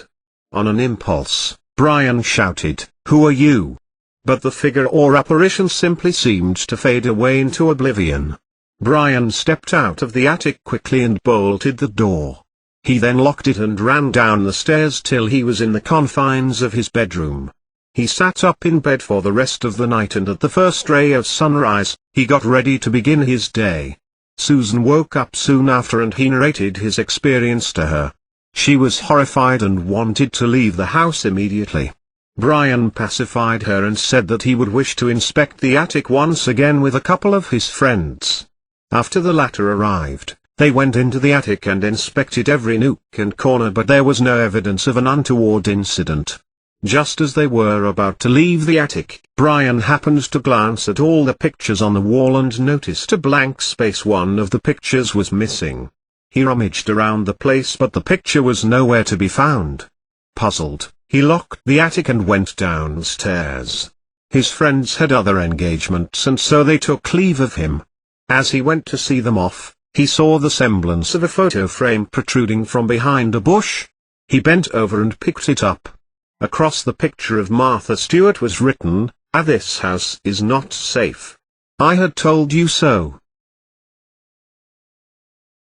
On an impulse, Brian shouted, "Who are you?" But the figure or apparition simply seemed to fade away into oblivion. Brian stepped out of the attic quickly and bolted the door. He then locked it and ran down the stairs till he was in the confines of his bedroom. He sat up in bed for the rest of the night and at the first ray of sunrise, he got ready to begin his day. Susan woke up soon after and he narrated his experience to her. She was horrified and wanted to leave the house immediately. Brian pacified her and said that he would wish to inspect the attic once again with a couple of his friends. After the latter arrived, they went into the attic and inspected every nook and corner, but there was no evidence of an untoward incident. Just as they were about to leave the attic, Brian happened to glance at all the pictures on the wall and noticed a blank space. One of the pictures was missing. He rummaged around the place but the picture was nowhere to be found. Puzzled, he locked the attic and went downstairs. His friends had other engagements and so they took leave of him. As he went to see them off, he saw the semblance of a photo frame protruding from behind a bush. He bent over and picked it up. Across the picture of Martha Stewart was written, "This house is not safe. I had told you so."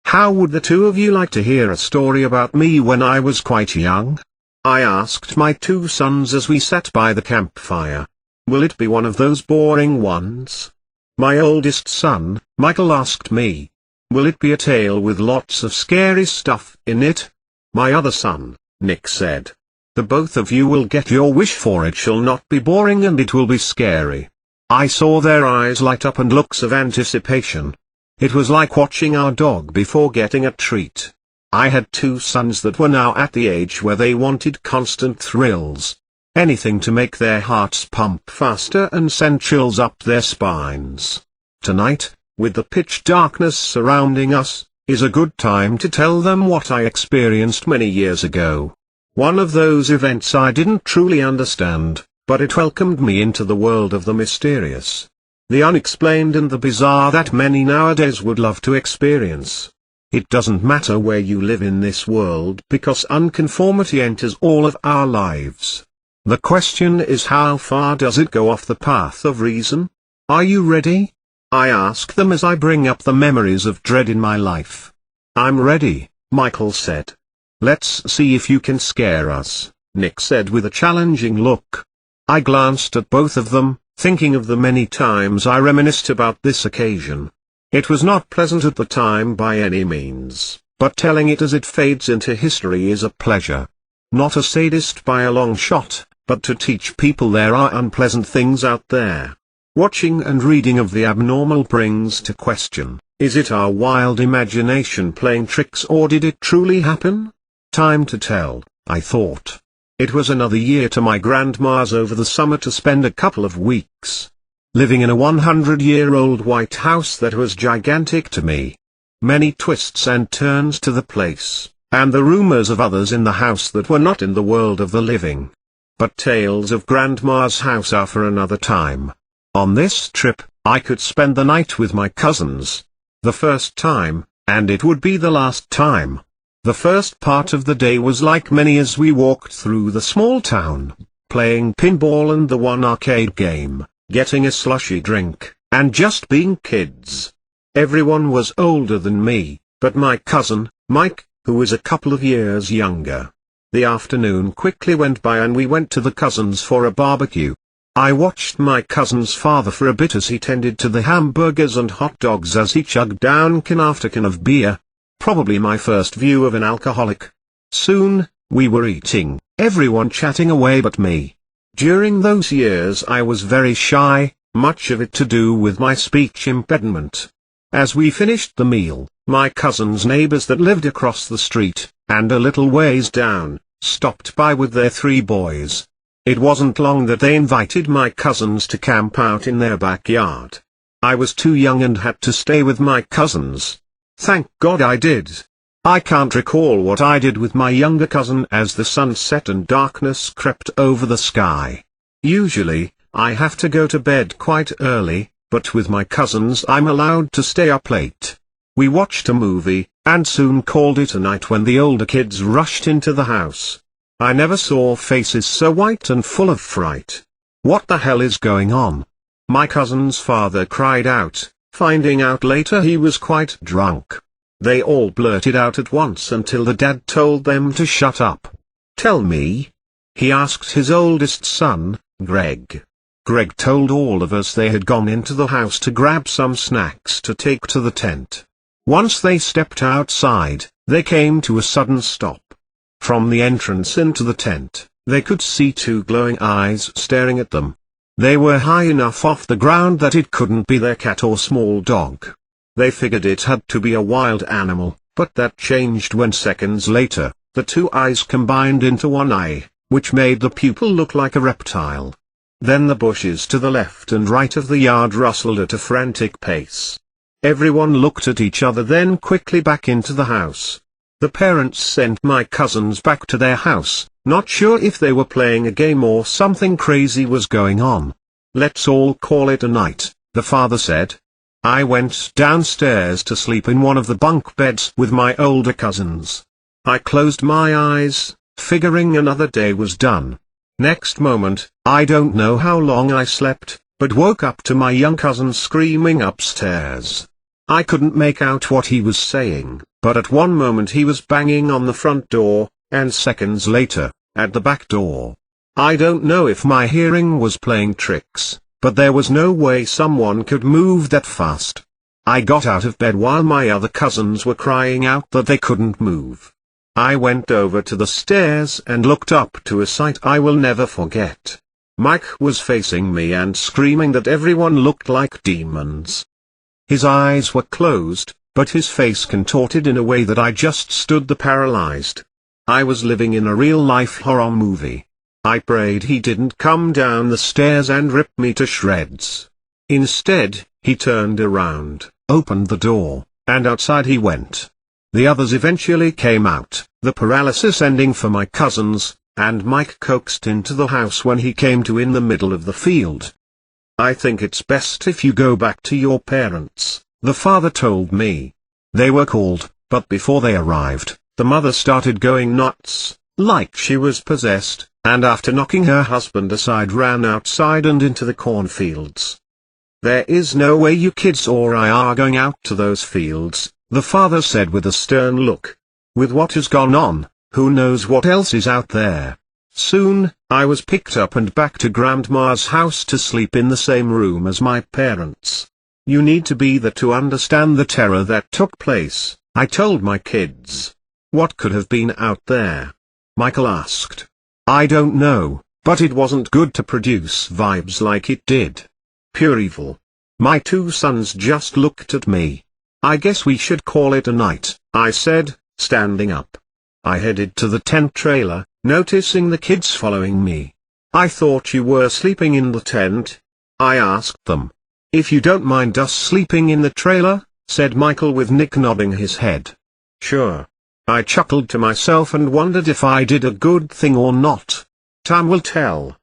How would the two of you like to hear a story about me when I was quite young? I asked my two sons as we sat by the campfire. Will it be one of those boring ones? My oldest son, Michael, asked me. Will it be a tale with lots of scary stuff in it? My other son, Nick, said. The both of you will get your wish, for it shall not be boring and it will be scary. I saw their eyes light up and looks of anticipation. It was like watching our dog before getting a treat. I had two sons that were now at the age where they wanted constant thrills. Anything to make their hearts pump faster and send chills up their spines. Tonight, with the pitch darkness surrounding us, is a good time to tell them what I experienced many years ago. One of those events I didn't truly understand, but it welcomed me into the world of the mysterious, the unexplained and the bizarre that many nowadays would love to experience. It doesn't matter where you live in this world because unconformity enters all of our lives. The question is, how far does it go off the path of reason? Are you ready? I ask them as I bring up the memories of dread in my life. I'm ready, Michael said. Let's see if you can scare us, Nick said with a challenging look. I glanced at both of them, thinking of the many times I reminisced about this occasion. It was not pleasant at the time by any means, but telling it as it fades into history is a pleasure. Not a sadist by a long shot, but to teach people there are unpleasant things out there. Watching and reading of the abnormal brings to question, is it our wild imagination playing tricks or did it truly happen? Time to tell, I thought. It was another year to my grandma's over the summer to spend a couple of weeks living in a 100-year-old white house that was gigantic to me. Many twists and turns to the place, and the rumors of others in the house that were not in the world of the living. But tales of Grandma's house are for another time. On this trip, I could spend the night with my cousins. The first time, and it would be the last time. The first part of the day was like many as we walked through the small town, playing pinball and the one arcade game, getting a slushy drink, and just being kids. Everyone was older than me, but my cousin, Mike, who was a couple of years younger. The afternoon quickly went by and we went to the cousins for a barbecue. I watched my cousin's father for a bit as he tended to the hamburgers and hot dogs as he chugged down can after can of beer. Probably my first view of an alcoholic. Soon, we were eating, everyone chatting away but me. During those years I was very shy, much of it to do with my speech impediment. As we finished the meal, my cousin's neighbors that lived across the street, and a little ways down, stopped by with their 3 boys. It wasn't long that they invited my cousins to camp out in their backyard. I was too young and had to stay with my cousins. Thank God I did. I can't recall what I did with my younger cousin as the sun set and darkness crept over the sky. Usually, I have to go to bed quite early, but with my cousins I'm allowed to stay up late. We watched a movie, and soon called it a night when the older kids rushed into the house. I never saw faces so white and full of fright. What the hell is going on? My cousin's father cried out, finding out later he was quite drunk. They all blurted out at once until the dad told them to shut up. Tell me? He asked his oldest son, Greg. Greg told all of us they had gone into the house to grab some snacks to take to the tent. Once they stepped outside, they came to a sudden stop. From the entrance into the tent, they could see two glowing eyes staring at them. They were high enough off the ground that it couldn't be their cat or small dog. They figured it had to be a wild animal, but that changed when seconds later, the two eyes combined into one eye, which made the pupil look like a reptile. Then the bushes to the left and right of the yard rustled at a frantic pace. Everyone looked at each other, then quickly back into the house. The parents sent my cousins back to their house, not sure if they were playing a game or something crazy was going on. "Let's all call it a night," the father said. I went downstairs to sleep in one of the bunk beds with my older cousins. I closed my eyes, figuring another day was done. Next moment, I don't know how long I slept, but woke up to my young cousin screaming upstairs. I couldn't make out what he was saying, but at one moment he was banging on the front door, and seconds later, at the back door. I don't know if my hearing was playing tricks, but there was no way someone could move that fast. I got out of bed while my other cousins were crying out that they couldn't move. I went over to the stairs and looked up to a sight I will never forget. Mike was facing me and screaming that everyone looked like demons. His eyes were closed, but his face contorted in a way that I just stood there paralyzed. I was living in a real-life horror movie. I prayed he didn't come down the stairs and rip me to shreds. Instead, he turned around, opened the door, and outside he went. The others eventually came out, the paralysis ending for my cousins, and Mike coaxed into the house when he came to in the middle of the field. "I think it's best if you go back to your parents," the father told me. They were called, but before they arrived, the mother started going nuts, like she was possessed, and after knocking her husband aside ran outside and into the cornfields. "There is no way you kids or I are going out to those fields," the father said with a stern look. "With what has gone on, who knows what else is out there." Soon, I was picked up and back to Grandma's house to sleep in the same room as my parents. "You need to be there to understand the terror that took place," I told my kids. "What could have been out there?" Michael asked. "I don't know, but it wasn't good to produce vibes like it did. Pure evil." My two sons just looked at me. "I guess we should call it a night," I said, standing up. I headed to the tent trailer, noticing the kids following me. "I thought you were sleeping in the tent?" I asked them. "If you don't mind us sleeping in the trailer," said Michael with Nick nodding his head. "Sure." I chuckled to myself and wondered if I did a good thing or not. Time will tell.